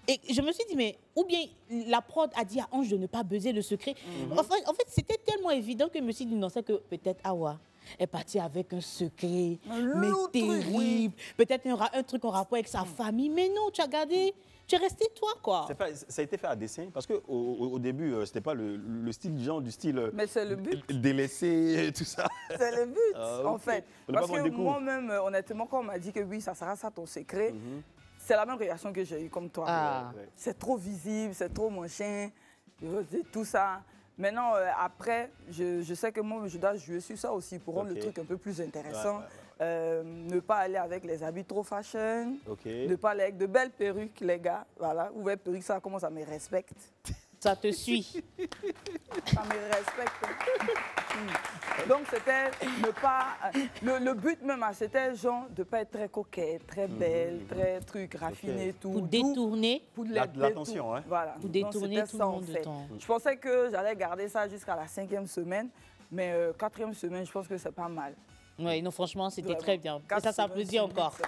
Et je me suis dit, mais ou bien la prod a dit à Ange de ne pas buzzer le secret. En fait, c'était tellement évident que je me suis dit, non, c'est que peut-être Awa est partie avec un secret, mais terrible. Peut-être un truc en rapport avec sa famille. Mais non, tu as gardé... Tu es resté toi, quoi. Ça a été fait à dessein, parce qu'au début, c'était pas le style du style. Mais c'est le but. Délaissé, tout ça. C'est le but, en fait. Parce que moi-même, honnêtement, quand on m'a dit que oui, ça sera ça ton secret, c'est la même réaction que j'ai eue comme toi. C'est trop visible, c'est trop mon chien, tout ça. Maintenant, après, je sais que moi, je dois jouer sur ça aussi pour rendre le truc un peu plus intéressant. Ne pas aller avec les habits trop fashion, ne pas aller avec de belles perruques, les gars. Voilà, ou belles perruques, ça commence à me respecter. Ça te suit. Ça me respecte. Donc, c'était ne pas... Le but même, c'était genre de ne pas être très coquette, très belle, très truc raffiné, tout. Pour détourner l'attention. Voilà. Pour détourner tout le monde de temps. Je pensais que j'allais garder ça jusqu'à la 5e semaine, mais 4e semaine, je pense que c'est pas mal. Oui, non, franchement, c'était très bien. Et ça s'applaudit encore.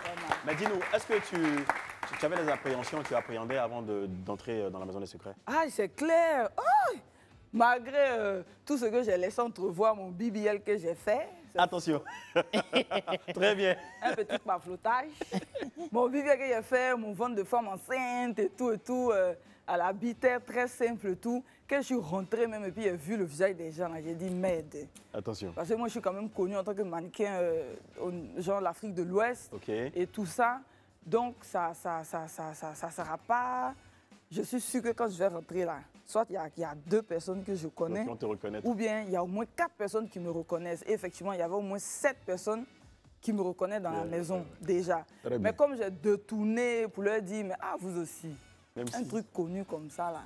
Mais dis-nous, est-ce que tu avais des appréhensions, tu appréhendais avant d'entrer dans la maison des secrets? Ah, c'est clair. Oh, malgré tout ce que j'ai laissé entrevoir, mon BBL que j'ai fait. Attention. Très bien. Un petit paflotage. Mon BBL que j'ai fait, mon ventre de femme enceinte et tout, à la bitère, très simple et tout. Quand je suis rentrée même et puis j'ai vu le visage des gens, j'ai dit merde. Attention. Parce que moi, je suis quand même connue en tant que mannequin, genre l'Afrique de l'Ouest et tout ça. Donc, ça sera pas... Je suis sûre que quand je vais rentrer là, soit il y a 2 personnes que je connais, ou bien il y a au moins 4 personnes qui me reconnaissent. Et effectivement, il y avait au moins 7 personnes qui me reconnaissent dans la maison déjà. Mais comme j'ai détourné pour leur dire, mais vous aussi, un truc connu comme ça là.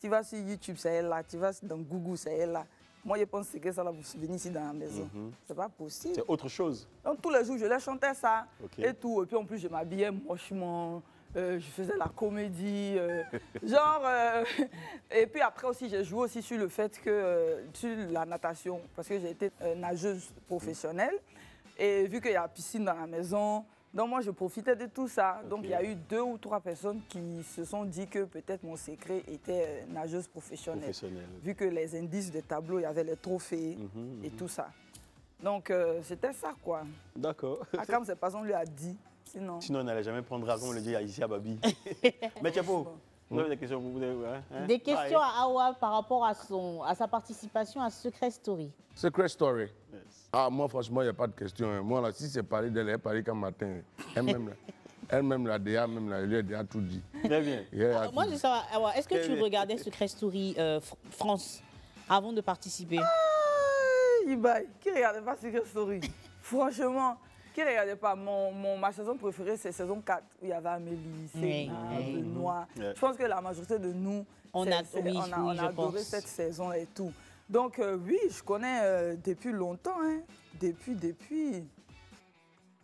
Tu vas sur YouTube, c'est elle là. Tu vas dans Google, c'est elle là. Moi, je pense que ça là, vous venez ici dans la maison. C'est pas possible. C'est autre chose. Donc, tous les jours, je leur chantais ça et tout. Et puis, en plus, je m'habillais mochement. Je faisais la comédie. Et puis, après aussi, j'ai joué aussi sur le fait que... sur la natation. Parce que j'ai été nageuse professionnelle. Et vu qu'il y a la piscine dans la maison... Donc moi, je profitais de tout ça. Donc il y a eu 2 ou 3 personnes qui se sont dit que peut-être mon secret était nageuse professionnelle. Vu que les indices de tableau, il y avait les trophées et tout ça. Donc c'était ça, quoi. D'accord. Akam, c'est pas ce qu'on lui a dit. Sinon, on n'allait jamais prendre raison, le dire ici à Babi. Mais Tchapo, vous avez des questions vous voulez, Des questions à Awa par rapport à sa participation à Secret Story. Secret Story. Ah, moi, franchement, il n'y a pas de question. Moi, là, si c'est parlé d'elle, elle est parlé comme matin. Elle-même, la DA, elle lui a déjà tout dit. Très bien. Moi, je sais, est-ce que tu regardais Secret Story France avant de participer? Ibaï, qui ne regardait pas Secret Story? Franchement, qui ne regardait pas? Ma saison préférée, c'est saison 4, où il y avait Amélie, Sénat, Benoît. Je pense que la majorité de nous, on a adoré cette saison et tout. Donc oui, je connais depuis longtemps, hein. Depuis.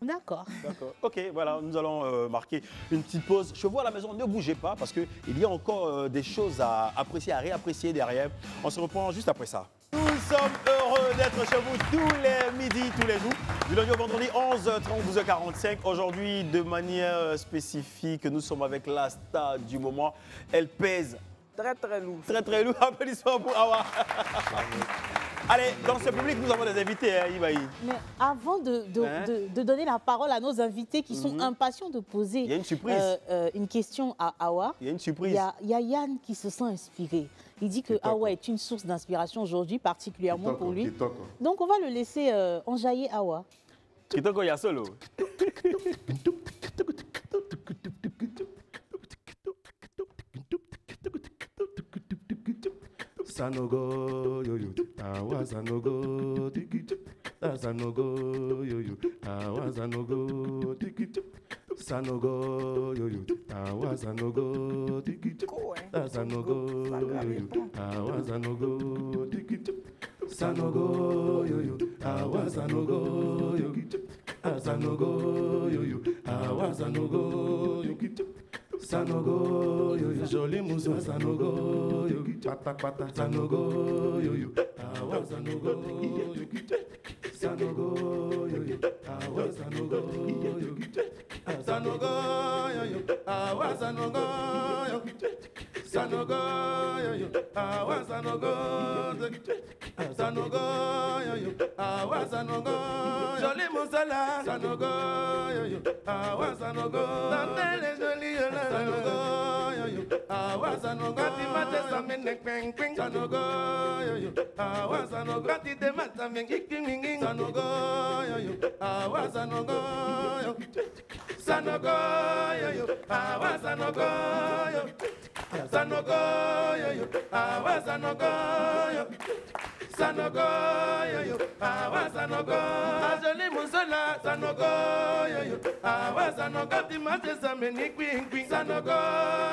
D'accord. D'accord. Ok, voilà, nous allons marquer une petite pause. Je vois à la maison, ne bougez pas parce qu'il y a encore des choses à apprécier, à réapprécier derrière. On se reprend juste après ça. Nous sommes heureux d'être chez vous tous les midis, tous les jours, du lundi au vendredi, 11h30, 12h45. Aujourd'hui, de manière spécifique, nous sommes avec la star du moment. Elle pèse très, très lourd. Très, très lourd. Applaudissements pour Awa. Allez, dans ce public, nous avons des invités, hein, Ibaï. Mais avant de donner la parole à nos invités qui sont impatients de poser il y a une surprise. Une question à Awa, il y a une surprise. Il y a Yann qui se sent inspiré. Il dit que Awa est une source d'inspiration aujourd'hui, particulièrement pour lui. Donc on va le laisser enjailler Awa. Kitoko, il y a solo. Sanogo yo awa sanogo tiki sanogo yo awa sanogo tiki sanogo yo awa sanogo tiki sanogo yo awa sanogo tiki sanogo yo awa sanogo yo sanogo yo awa sanogo yo Sanogo yo yo joli muso sanogo yo pata pata sanogo yo yo awa sanogo yo sanogo yo yo awa sanogo yo sanogo yo yo awa sanogo yo sanogo yo yo awa sanogo sanogo yo yo awa sanogo joli muso la sanogo yo yo awa sanogo tantele joli yo la sanogo yo yo awa sanogo ti mate samene kweng kweng sanogo yo yo awa sanogo ti de mata mengi king sanogo yo yo awa sanogo yo sanogo yo yo awa sanogo yo sanogo yo yo awa sanogo yo sanogo yo yo awa sanogo ajoli musola sanogo yo yo awa sanogo ti mate samene kweng kweng sanogo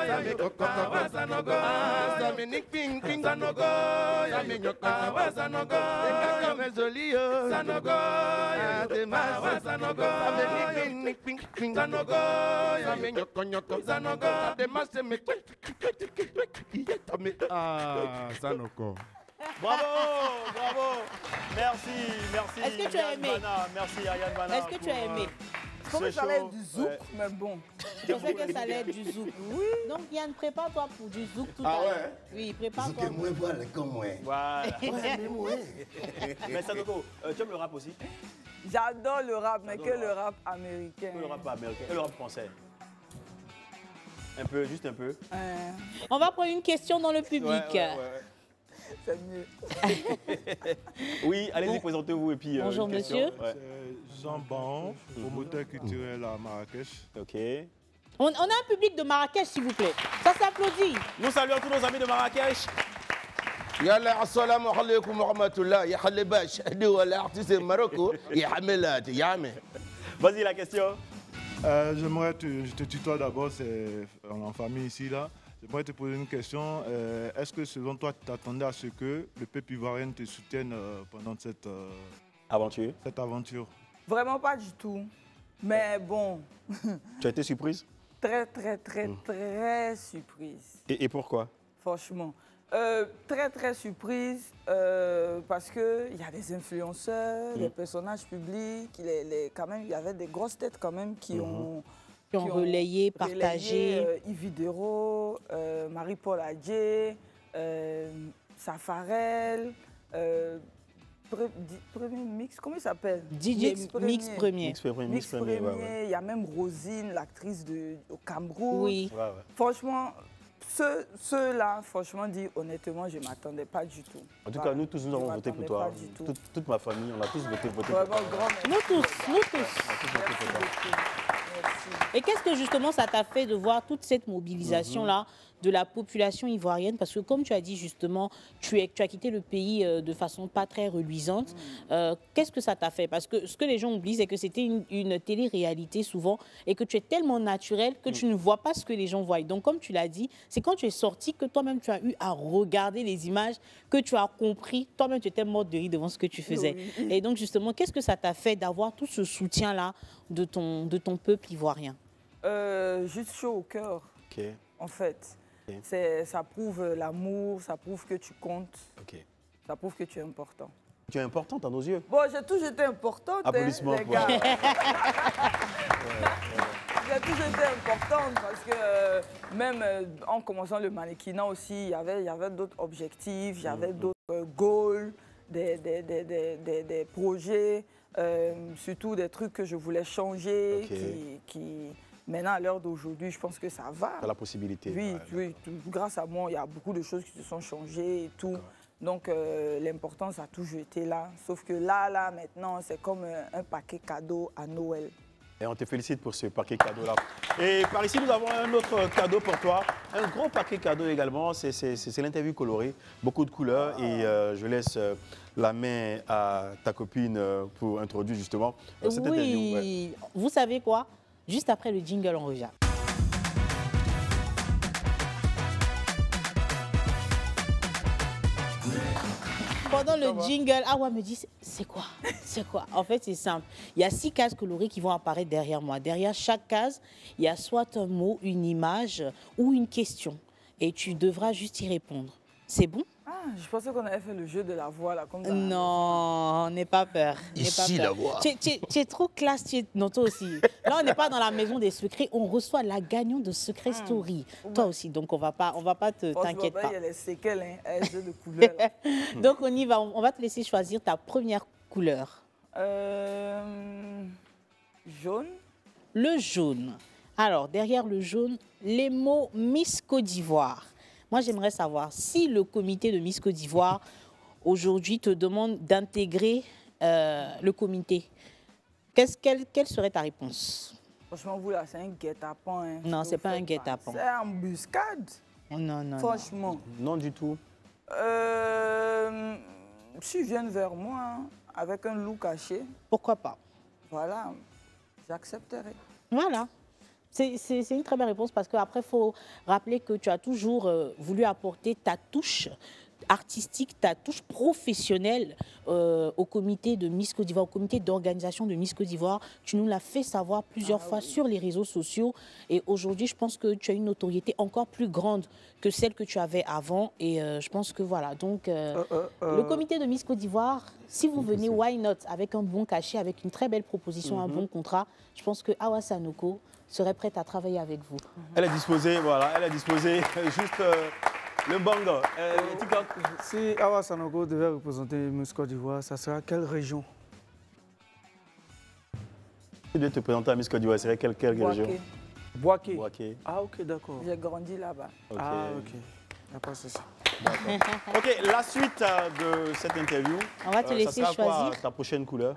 yo yo awa sanogo samene kweng kweng sanogo yo yo awa sanogo kaka me joli yo sanogo yo te awa sanogo samene kweng kweng sanogo yo yo nyoko sanogo te mate me sanogo. Bravo, bravo. Merci, merci. Est-ce que tu as aimé? Merci Ariane Bana. Est-ce que tu as aimé? Comme ça allait être du zouk, mais bon. Je pensais que ça allait être du zouk. Oui. Donc Yann, prépare-toi pour du zouk tout à l'heure. Oui, prépare-toi. Zouk et moi, voilà, comme moi. Voilà. Mais Sanogo, tu aimes le rap aussi? J'adore le rap, mais que le rap américain. Que le rap américain et le rap français? Un peu, juste un peu. On va prendre une question dans le public. C'est mieux. Oui, allez-y, présentez-vous et puis. Bonjour monsieur. Jean Baron, promoteur culturel à Marrakech. Ok. On a un public de Marrakech, s'il vous plaît. Ça s'applaudit. Nous saluons tous nos amis de Marrakech. Yalla assalamu alaikum wa rahmatullah ya halibash hadi wala artiste Marocco ya hamilat yame. Vas-y la question. J'aimerais je te tutoie d'abord, c'est en famille ici là. J'aimerais te poser une question. Est-ce que selon toi, tu t'attendais à ce que le peuple ivoirien te soutienne pendant cette aventure? Vraiment pas du tout. Mais bon. Tu as été surprise? Très, très, très, très surprise. Et pourquoi? Franchement. Très, très surprise parce qu'il y a des influenceurs, des personnages publics, quand même, il y avait des grosses têtes quand même qui ont relayé, partagé. Yves Dero, Marie-Paul Adjé, Safarel, Premier Mix, comment il s'appelle? DJ Mix Premier. Il y a même Rosine, l'actrice au Cameroun. Oui. Ouais, ouais. Franchement, ceux-là, franchement dit, honnêtement, je ne m'attendais pas du tout. En tout cas, nous tous, nous avons voté pour toi. Toute ma famille, on a tous voté pour toi. Nous tous. Et qu'est-ce que justement ça t'a fait de voir toute cette mobilisation-là de la population ivoirienne? Parce que comme tu as dit justement, tu as quitté le pays de façon pas très reluisante. Qu'est-ce que ça t'a fait? Parce que ce que les gens oublient, c'est que c'était une télé-réalité souvent et que tu es tellement naturel que tu ne vois pas ce que les gens voient. Donc comme tu l'as dit, c'est quand tu es sorti que toi-même tu as eu à regarder les images, que tu as compris, toi-même tu étais morte de rire devant ce que tu faisais. Oui. Et donc justement, qu'est-ce que ça t'a fait d'avoir tout ce soutien-là de ton peuple ivoirien? Juste chaud au cœur, en fait. Ça prouve l'amour, ça prouve que tu comptes, ça prouve que tu es important. Tu es importante à nos yeux. Bon, j'ai toujours été importante, applaudissements, les gars. J'ai toujours été importante parce que même en commençant le mannequinat aussi, il y avait d'autres objectifs, il y avait d'autres goals. des projets, surtout des trucs que je voulais changer, qui maintenant, à l'heure d'aujourd'hui, je pense que ça va. Tu as la possibilité. Oui, oui, grâce à moi, il y a beaucoup de choses qui se sont changées et tout. Donc, l'importance a toujours été là. Sauf que là, maintenant, c'est comme un paquet cadeau à Noël. Et on te félicite pour ce paquet cadeau-là. Et par ici, nous avons un autre cadeau pour toi. Un gros paquet cadeau également. C'est l'interview colorée. Beaucoup de couleurs. Et je laisse la main à ta copine pour introduire justement cette interview. Oui, vous savez quoi? Juste après le jingle, on revient. Pendant le jingle, Awa me dit, c'est quoi? C'est quoi? En fait, c'est simple. Il y a 6 cases colorées qui vont apparaître derrière moi. Derrière chaque case, il y a soit un mot, une image ou une question. Et tu devras juste y répondre. C'est bon? Ah, je pensais qu'on avait fait le jeu de la voix, là, comme ça. Non, n'aie pas peur. Ici, la voix. Tu es trop classe, non, toi aussi. Là, on n'est pas dans la maison des secrets, on reçoit la gagnante de Secret Story. Toi aussi, donc on va pas t'inquiète pas. Il y a les séquelles, hein, jeu de couleurs. Donc on y va, on va te laisser choisir ta première couleur. Jaune. Le jaune. Alors, derrière le jaune, les mots Miss Côte d'Ivoire. Moi, j'aimerais savoir si le comité de Miss Côte d'Ivoire, aujourd'hui, te demande d'intégrer le comité. Quelle serait ta réponse? Franchement, vous, là, c'est un guet-apens. Hein, non, c'est pas un guet-apens. C'est un embuscade. Non, non. Franchement. Non, du tout. S'ils viennent vers moi, hein, avec un loup caché. Pourquoi pas? Voilà, j'accepterai. Voilà. C'est une très belle réponse parce qu'après, il faut rappeler que tu as toujours voulu apporter ta touche artistique, ta touche professionnelle au comité de Miss Côte d'Ivoire, au comité d'organisation de Miss Côte d'Ivoire. Tu nous l'as fait savoir plusieurs fois sur les réseaux sociaux. Et aujourd'hui, je pense que tu as une notoriété encore plus grande que celle que tu avais avant. Et je pense que voilà. Donc, le comité de Miss Côte d'Ivoire, si vous venez, why not, avec un bon cachet, avec une très belle proposition, un bon contrat, je pense que Awa Sanoko serait prête à travailler avec vous. Elle est disposée, voilà, elle est disposée. Juste le bango. Si Awa Sanoko devait représenter Miss Côte d'Ivoire, ça sera quelle région? Tu devais te présenter à Miss Côte d'Ivoire, serait quelle région? Boaké. Boaké. Ah, ok, d'accord. J'ai grandi là-bas. Okay. Ah, ok. Il n'y a pas de souci. Ok, la suite de cette interview. On va te laisser choisir. Quoi, ta prochaine couleur?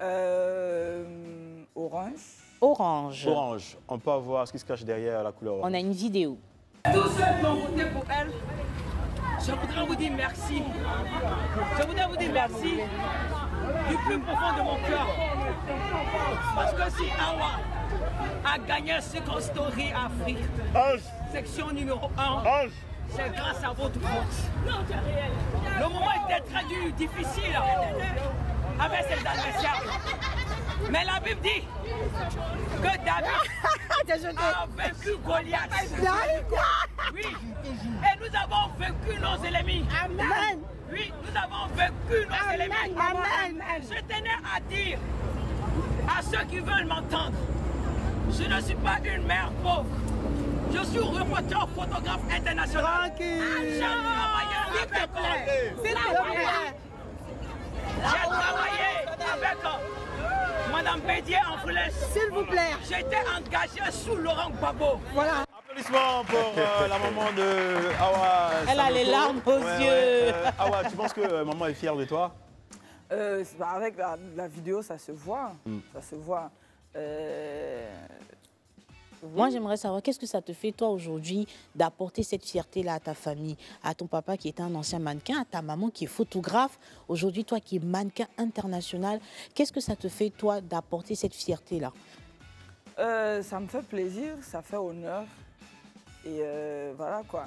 Orange. Orange. Orange. On peut voir ce qui se cache derrière la couleur orange. On a une vidéo. Tous ceux qui ont voté pour elle, je voudrais vous dire merci. Je voudrais vous dire merci du plus profond de mon cœur. Parce que si Awa a gagné Secret Story Afrique, section numéro 1, c'est grâce à votre force. Le moment était très dur, difficile avec ses adversaires. Mais la Bible dit que David a vaincu Goliath. Oui. Et nous avons vaincu nos ennemis. Amen. Oui, nous avons vaincu nos ennemis. Amen. Je tenais à dire à ceux qui veulent m'entendre, je ne suis pas une mère pauvre. Je suis reporter photographe international. J'ai travaillé avec Madame Bédier en Foulès. S'il vous plaît. J'étais engagé sous Laurent Gbagbo. Voilà. Applaudissements pour la maman de Awa. Elle a les larmes aux yeux. Awa, tu penses que maman est fière de toi? Avec la vidéo, ça se voit. Ça se voit. Moi, j'aimerais savoir, qu'est-ce que ça te fait, toi, aujourd'hui, d'apporter cette fierté-là à ta famille, à ton papa qui était un ancien mannequin, à ta maman qui est photographe, aujourd'hui, toi qui es mannequin international. Qu'est-ce que ça te fait, toi, d'apporter cette fierté-là? Ça me fait plaisir, ça fait honneur. Et voilà, quoi.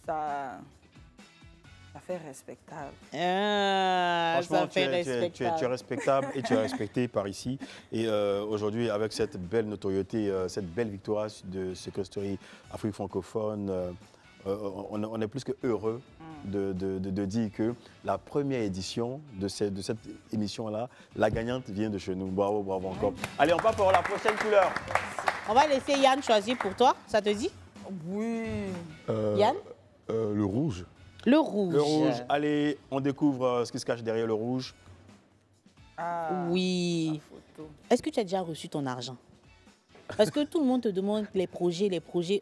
Ça fait respectable. Franchement, tu es respectable et tu es respecté par ici. Et aujourd'hui, avec cette belle notoriété, cette belle victoire de Secret Story Afrique francophone, on est plus que heureux de dire que la première édition de cette émission-là, la gagnante vient de chez nous. Bravo, bravo encore. Allez, on part pour la prochaine couleur. On va laisser Yann choisir pour toi, ça te dit? Oui. Yann? Le rouge. Le rouge. Le rouge. Allez, on découvre ce qui se cache derrière le rouge. Oui. Est-ce que tu as déjà reçu ton argent? Parce que tout le monde te demande les projets.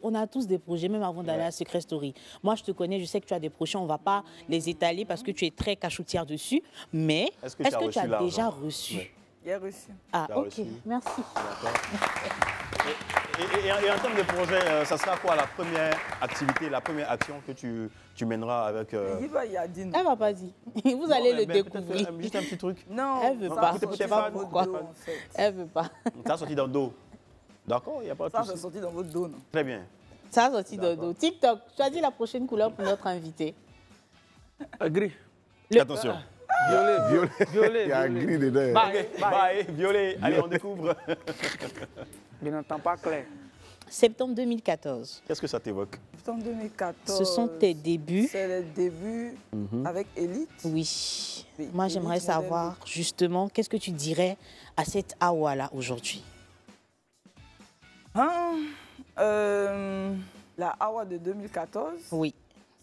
On a tous des projets, même avant d'aller à Secret Story. Moi, je te connais, je sais que tu as des projets. On ne va pas les étaler parce que tu es très cachoutière dessus. Mais est-ce que tu as déjà reçu? J'ai reçu. Ah, ok. Merci. Et en termes de projet, ça sera quoi la première activité, la première action que tu mèneras avec... Elle m'a pas dit. Vous allez le découvrir. Juste un petit truc. Non, elle veut pas. Je sais pas pourquoi. Elle veut pas. Ça a sorti dans le dos. D'accord, il n'y a pas de souci. Ça a sorti dans votre dos, non? Très bien. Ça a sorti dans le dos. TikTok, tu as dit la prochaine couleur pour notre invité. Gris. Attention. Violet. Il y a un gris dedans. Bye. Violet. Allez, on découvre. Je n'entends pas clair. Septembre 2014. Qu'est-ce que ça t'évoque? Septembre 2014. Ce sont tes débuts. C'est les débuts avec Elite. Oui. Moi, j'aimerais savoir justement, qu'est-ce que tu dirais à cette Awa-là aujourd'hui? La Awa de 2014. Oui.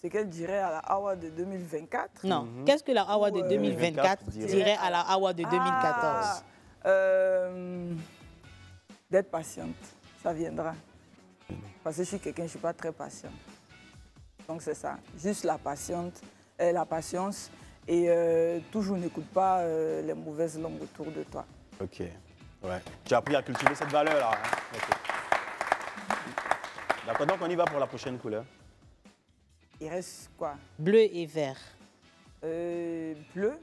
C'est qu'elle dirait à la Awa de 2024. Non. Qu'est-ce que la Awa de 2024 dirait à la Awa de 2014? D'être patiente. Ça viendra. Parce que je suis quelqu'un, je ne suis pas très patiente. Donc c'est ça. Juste la patience et toujours n'écoute pas les mauvaises langues autour de toi. Ok. Ouais. Tu as appris à cultiver cette valeur-là. Hein? Okay. D'accord, donc on y va pour la prochaine couleur. Il reste quoi? Bleu et vert. Bleu.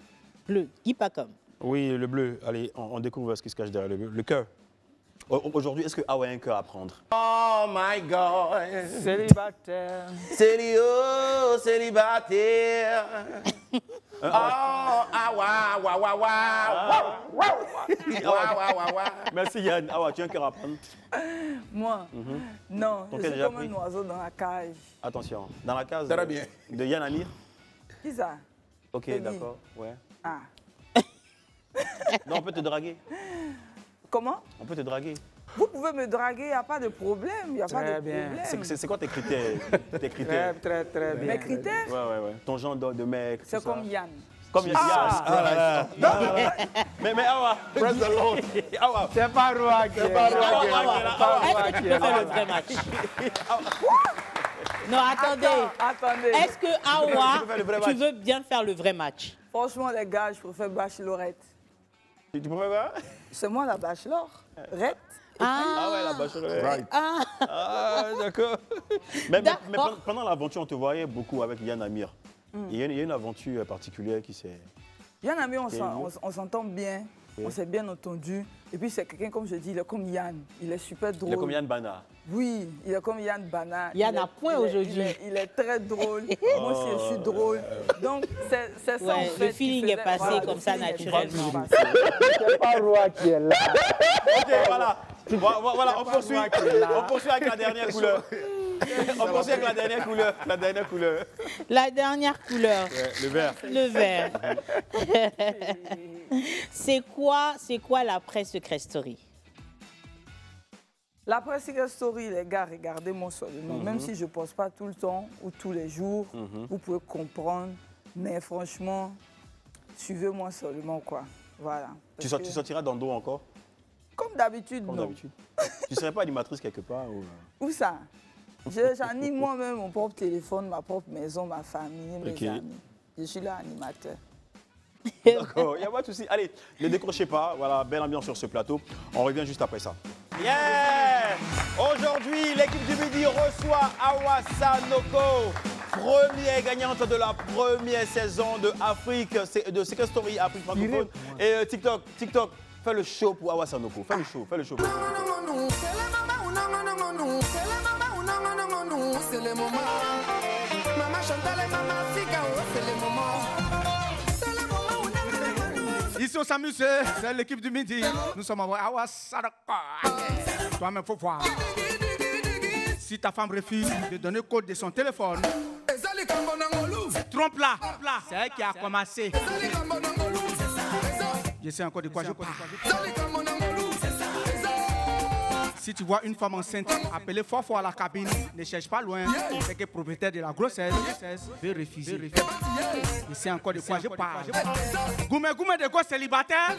Bleu, Guy Pacom. Oui, le bleu. Allez, on découvre ce qui se cache derrière le bleu. Le cœur. Aujourd'hui, est-ce que Awa a un cœur à prendre? Oh my God. Célibataire. Célibataire. Oh, Awa, wa, wa, wa. Merci Yann. Awa, tu as un cœur à prendre? Moi? Non, je suis comme un oiseau dans la cage. Attention, dans la case Très bien. De Yann Amir? Qui ça? Ok, d'accord. Ouais. Ah. Non, on peut te draguer. Comment? On peut te draguer. Vous pouvez me draguer, il n'y a pas de problème. Il n'y a pas de problème. C'est quoi tes critères? Très bien. Mes critères? Ouais. Ton genre de mec. C'est comme Yann. Comme Yann. Mais Awa. Press the Lord. Awa. C'est pas Roua qui est là. Est-ce que tu peux faire le vrai match? Non, attendez. Est-ce que Awa, tu veux bien faire le vrai match? Franchement, les gars, je préfère Bachelorette. Tu préfères quoi? C'est moi la Bachelorette. Ah ouais, la Bachelorette. Right. Ah, d'accord. Mais pendant l'aventure, on te voyait beaucoup avec Yann Amir. Il y a une aventure particulière qui s'est... Yann Amir, on s'entend bien. On s'est bien entendu. Et puis c'est quelqu'un, comme je dis, il est comme Yann. Il est super drôle. Il est comme Yann Bana. Oui, il est comme Yann Bana. Yann a point aujourd'hui. Il est très drôle. Moi aussi, je suis drôle. Donc, c'est ça, en fait. Le feeling est passé comme ça, naturellement. C'est pas Roua qui est là. Ok, voilà. Voilà, on poursuit avec la dernière couleur. On poursuit avec la dernière couleur. La dernière couleur. Ouais, le vert. Le vert. C'est quoi l'après Secret Story? L'après Secret Story, les gars, regardez-moi seulement. Même si je ne poste pas tout le temps ou tous les jours, vous pouvez comprendre. Mais franchement, suivez-moi seulement, quoi. Voilà. Tu sortiras dans le dos encore? Comme d'habitude, non. Tu ne serais pas animatrice quelque part Où ça? J'anime moi-même mon propre téléphone, ma propre maison, ma famille, mes amis. Je suis là, animateur. D'accord, il n'y a pas de souci. Allez, ne décrochez pas. Voilà, belle ambiance sur ce plateau. On revient juste après ça. Yeah! Aujourd'hui, l'équipe du midi reçoit Awa Sanoko, première gagnante de la première saison de Secret Story Afrique francophone. Et TikTok, fais le show pour Awa Sanoko. Fais le show. C'est le moment. Maman Chantal et maman Figaro, c'est le moment. Ici on s'amuse, c'est l'équipe du midi. Nous sommes à Awa Sanoko. Toi-même, faut voir. Si ta femme refuse de donner le code de son téléphone, trompe-la. C'est elle qui a commencé. Je sais encore de quoi je parle. Si tu vois une femme enceinte, appelez fort à la cabine. Ne cherche pas loin. C'est que le propriétaire de la grossesse veut refuser. Et c'est encore de quoi je parle. Goumé de quoi célibataire,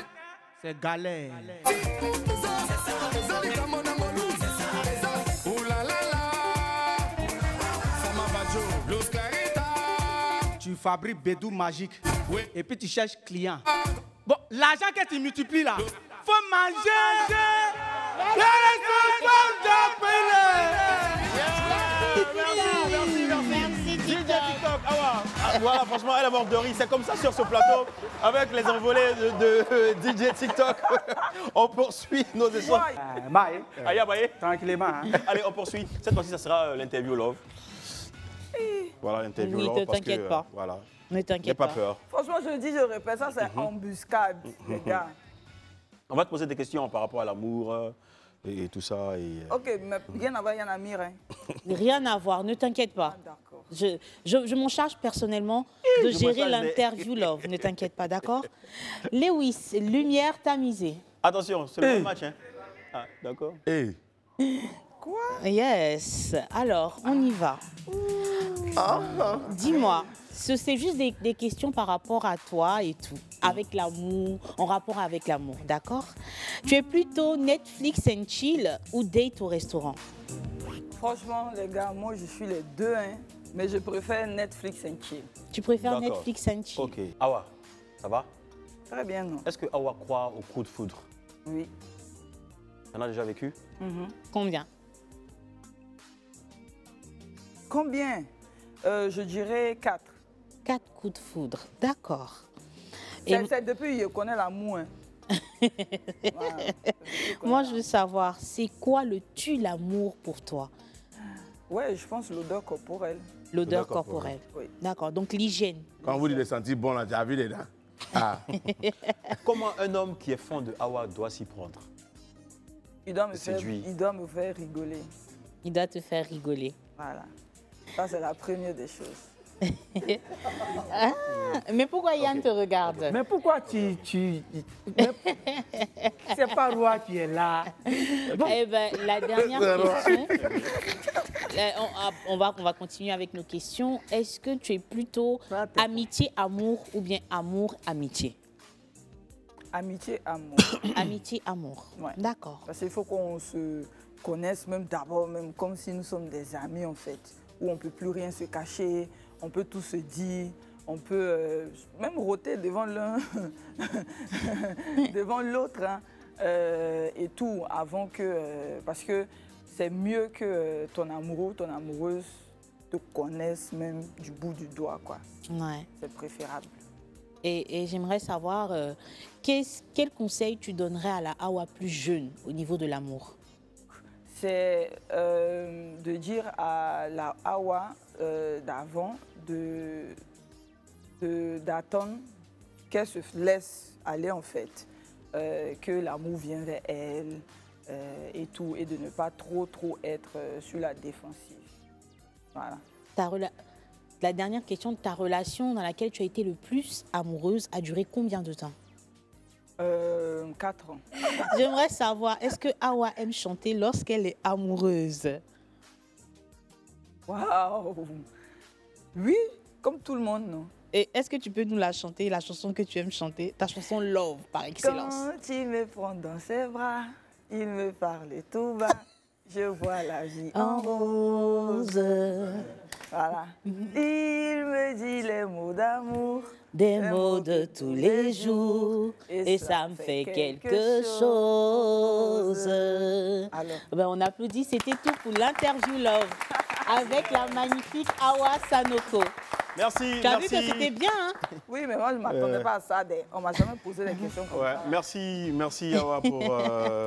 c'est galère. Tu fabriques bédou magique et puis tu cherches client. Bon, l'argent que tu multiplies là, faut manger. Merci TikTok. Voilà, franchement, elle est morte de rire. C'est comme ça sur ce plateau, avec les envolées de DJ TikTok. On poursuit nos échanges. Bye. Aïe, bye. Tranquillement. Hein. Allez, on poursuit. Cette fois-ci, ça sera l'interview Love. Voilà, l'interview Oui, Love. ne t'inquiète pas. Voilà. Ne t'inquiète pas. N'aie pas peur. Franchement, je le dis, je répète, ça c'est embuscade, les gars. On va te poser des questions par rapport à l'amour et tout ça. Ok, mais rien à voir, Yann Amir. Hein. Rien à voir, ne t'inquiète pas. D'accord. Je m'en charge personnellement de gérer l'interview Love, ne t'inquiète pas, d'accord? Lewis, lumière tamisée. Attention, c'est le même match. Hein. Ah, d'accord. Quoi? Yes. Alors, on y va. Dis-moi, c'est juste des questions par rapport à toi et tout, avec l'amour, en rapport avec l'amour, d'accord? Tu es plutôt Netflix and chill ou date au restaurant? Franchement, les gars, moi je suis les deux, hein, mais je préfère Netflix and chill. Tu préfères Netflix and chill? Ok. Awa, ça va? Très bien, non? Est-ce que Awa croit au coup de foudre? Oui. T'en as déjà vécu? Combien? Combien? Je dirais 4. 4 coups de foudre, d'accord. C'est depuis que je connais l'amour. Hein. Voilà. Moi, je veux savoir, c'est quoi le tue l'amour pour toi? Ouais, je pense l'odeur corporelle. L'odeur corporelle. Oui. D'accord, donc l'hygiène. Quand vous dites de sentir bon, là, tu as vu les dents. Ah. Comment un homme qui est fan de Awa doit s'y prendre? Il doit me faire rigoler. Il doit te faire rigoler. Voilà. Ça, c'est la première des choses. Ah, mais pourquoi Yann te regarde? Mais pourquoi tu... C'est pas Roi qui est là. Bon. Eh ben, la dernière question... on va continuer avec nos questions. Est-ce que tu es plutôt amitié-amour ou bien amour-amitié? Amitié-amour. Amitié-amour. Ouais. D'accord. Parce qu'il faut qu'on se connaisse même d'abord, même comme si nous sommes des amis en fait, où on ne peut plus rien se cacher, on peut tout se dire, on peut même rôter devant l'un, devant l'autre, hein, et tout, avant que... parce que c'est mieux que ton amoureux, ton amoureuse te connaisse même du bout du doigt, quoi. Ouais. C'est préférable. Et j'aimerais savoir, quel conseil tu donnerais à la Awa plus jeune au niveau de l'amour? C'est de dire à la Awa d'avant d'attendre qu'elle se laisse aller en fait, que l'amour vienne vers elle et tout, et de ne pas trop être sur la défensive. Voilà. La dernière question, ta relation dans laquelle tu as été le plus amoureuse a duré combien de temps? 4 ans. J'aimerais savoir, est-ce que Awa aime chanter lorsqu'elle est amoureuse? Waouh! Oui, comme tout le monde, non? Et est-ce que tu peux nous la chanter, la chanson que tu aimes chanter, ta chanson Love par excellence? Quand il me prend dans ses bras, il me parle tout bas, je vois la vie en rose. Voilà. Il me dit les mots d'amour, des mots de tous les jours, et ça me fait quelque chose. Alors. Ben, on applaudit, c'était tout pour l'interview Love avec la magnifique Awa Sanoko. Merci. Tu as vu que c'était bien, hein? Oui, mais moi je ne m'attendais pas à ça. On ne m'a jamais posé des questions comme ça. Merci Awa pour...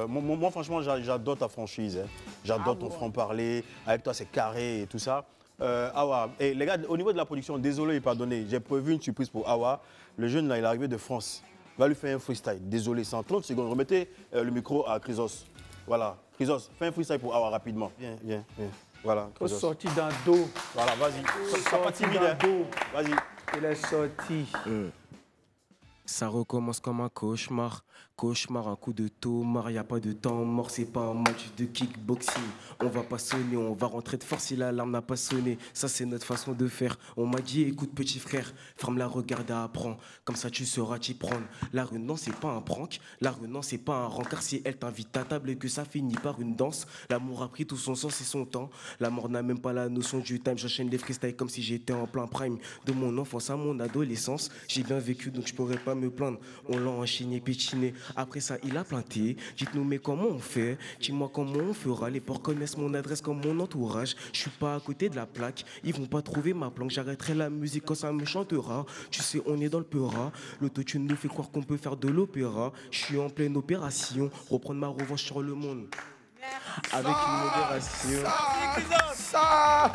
moi franchement j'adore ta franchise. Hein. J'adore ton franc-parler. Avec toi c'est carré et tout ça. Awa, et les gars, au niveau de la production, désolé et pardonnez, j'ai prévu une surprise pour Awa. Le jeune là, il est arrivé de France. Il va lui faire un freestyle. Désolé, c'est en 30 secondes. Remettez le micro à Chrysos. Voilà, Chrysos, fais un freestyle pour Awa rapidement. Viens. Voilà. Il faut sortir dans le dos. Voilà, vas-y. Sois pas timide. Vas-y. Il est sorti. Ça recommence comme un cauchemar. Cauchemar, un coup de tomar. Y a pas de temps mort, c'est pas un match de kickboxing. On va pas sonner, on va rentrer de force si l'alarme n'a pas sonné. Ça, c'est notre façon de faire. On m'a dit, écoute, petit frère, ferme-la, regarde et apprends. Comme ça, tu sauras t'y prendre. La rue, non, c'est pas un prank. La rue, non, c'est pas un rencard. Si elle t'invite à table et que ça finit par une danse, l'amour a pris tout son sens et son temps. La mort n'a même pas la notion du time. J'enchaîne les freestyles comme si j'étais en plein prime. De mon enfance à mon adolescence, j'ai bien vécu donc je pourrais pas me plaindre. On l'a enchaîné, pétiné. Après ça, il a planté. Dites-nous, mais comment on fait? Dis-moi comment on fera. Les porcs connaissent mon adresse comme mon entourage. Je suis pas à côté de la plaque. Ils vont pas trouver ma planque. J'arrêterai la musique quand ça me chantera. Tu sais, on est dans le peura. L'autotune nous fait croire qu'on peut faire de l'opéra. Je suis en pleine opération. Reprendre ma revanche sur le monde. Avec une modération.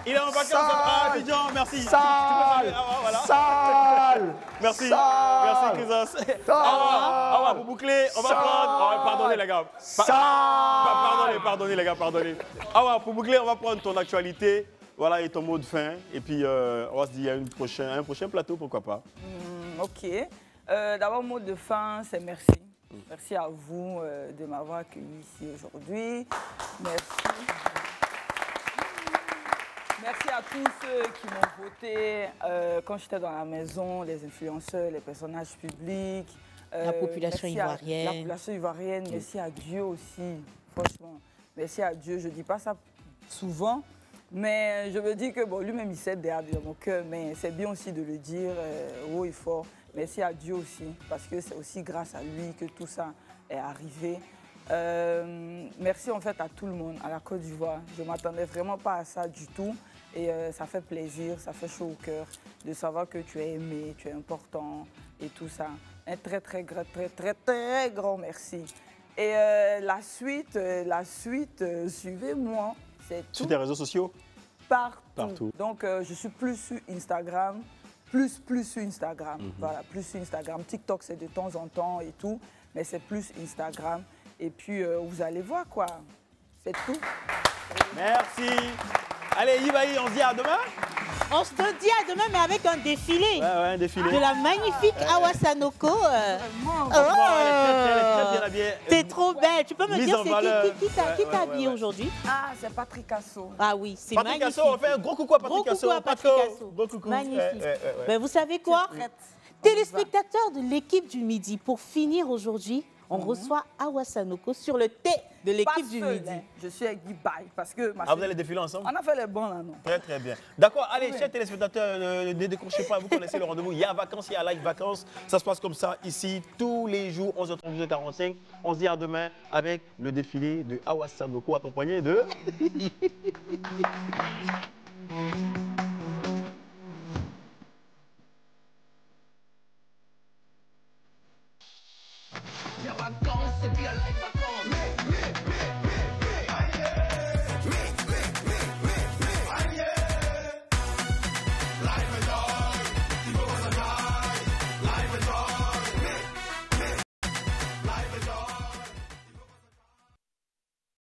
Il est en vacances à Abidjan, merci. Sale. Merci. Merci, Chrysos. Pour boucler, on va prendre. Pardonnez, les gars. Pardonnez, les gars, pardonnez. Pour boucler, on va prendre ton actualité. Voilà, et ton mot de fin. Et puis, on va se dire à un prochain plateau, pourquoi pas. Ok. D'abord, mot de fin, c'est merci. Merci à vous de m'avoir accueilli ici aujourd'hui. Merci. Merci à tous ceux qui m'ont voté quand j'étais dans la maison, les influenceurs, les personnages publics. La population ivoirienne. La population ivoirienne. Merci à Dieu aussi, franchement. Merci à Dieu. Je ne dis pas ça souvent, mais je me dis que bon, lui-même, il sait derrière mon cœur, mais c'est bien aussi de le dire haut et fort. Merci à Dieu aussi, parce que c'est aussi grâce à lui que tout ça est arrivé. Merci en fait à tout le monde, à la Côte d'Ivoire. Je ne m'attendais vraiment pas à ça du tout. Et ça fait plaisir, ça fait chaud au cœur de savoir que tu es aimé, tu es important et tout ça. Un très grand merci. Et la suite, suivez-moi. C'est tout. Sur tes réseaux sociaux? Partout. Donc je suis plus sur Instagram. Plus sur Instagram. Voilà, plus sur Instagram. TikTok, c'est de temps en temps et tout, mais c'est plus Instagram. Et puis, vous allez voir, quoi. C'est tout. Merci. Allez, Ibaï, on se dit à demain. On se dit à demain, mais avec un défilé. Ouais, un défilé. De la magnifique Awa Sanoko. T'es trop belle. Tu peux me dire qui t'a habillée aujourd'hui? Ah, c'est Patrick Asso. Ah oui, c'est magnifique. Patrick Asso, on fait un gros coucou à Patrick Asso. Gros coucou. Magnifique. Mais vous savez quoi? Téléspectateurs de l'équipe du Midi, pour finir aujourd'hui, on reçoit Awa Sanoko sur le thé de l'équipe du Midi. Je suis avec Guy Baye parce que... vous allez défiler ensemble? On a fait les bons là, non? Très bien. D'accord, allez, chers téléspectateurs, ne décrochez pas, vous connaissez le rendez-vous. Il y a vacances, il y a live vacances. Ça se passe comme ça ici, tous les jours, 11h30, 12h45. On se dit à demain avec le défilé de Awa Sanoko accompagné de... Vacances et puis à live vacances.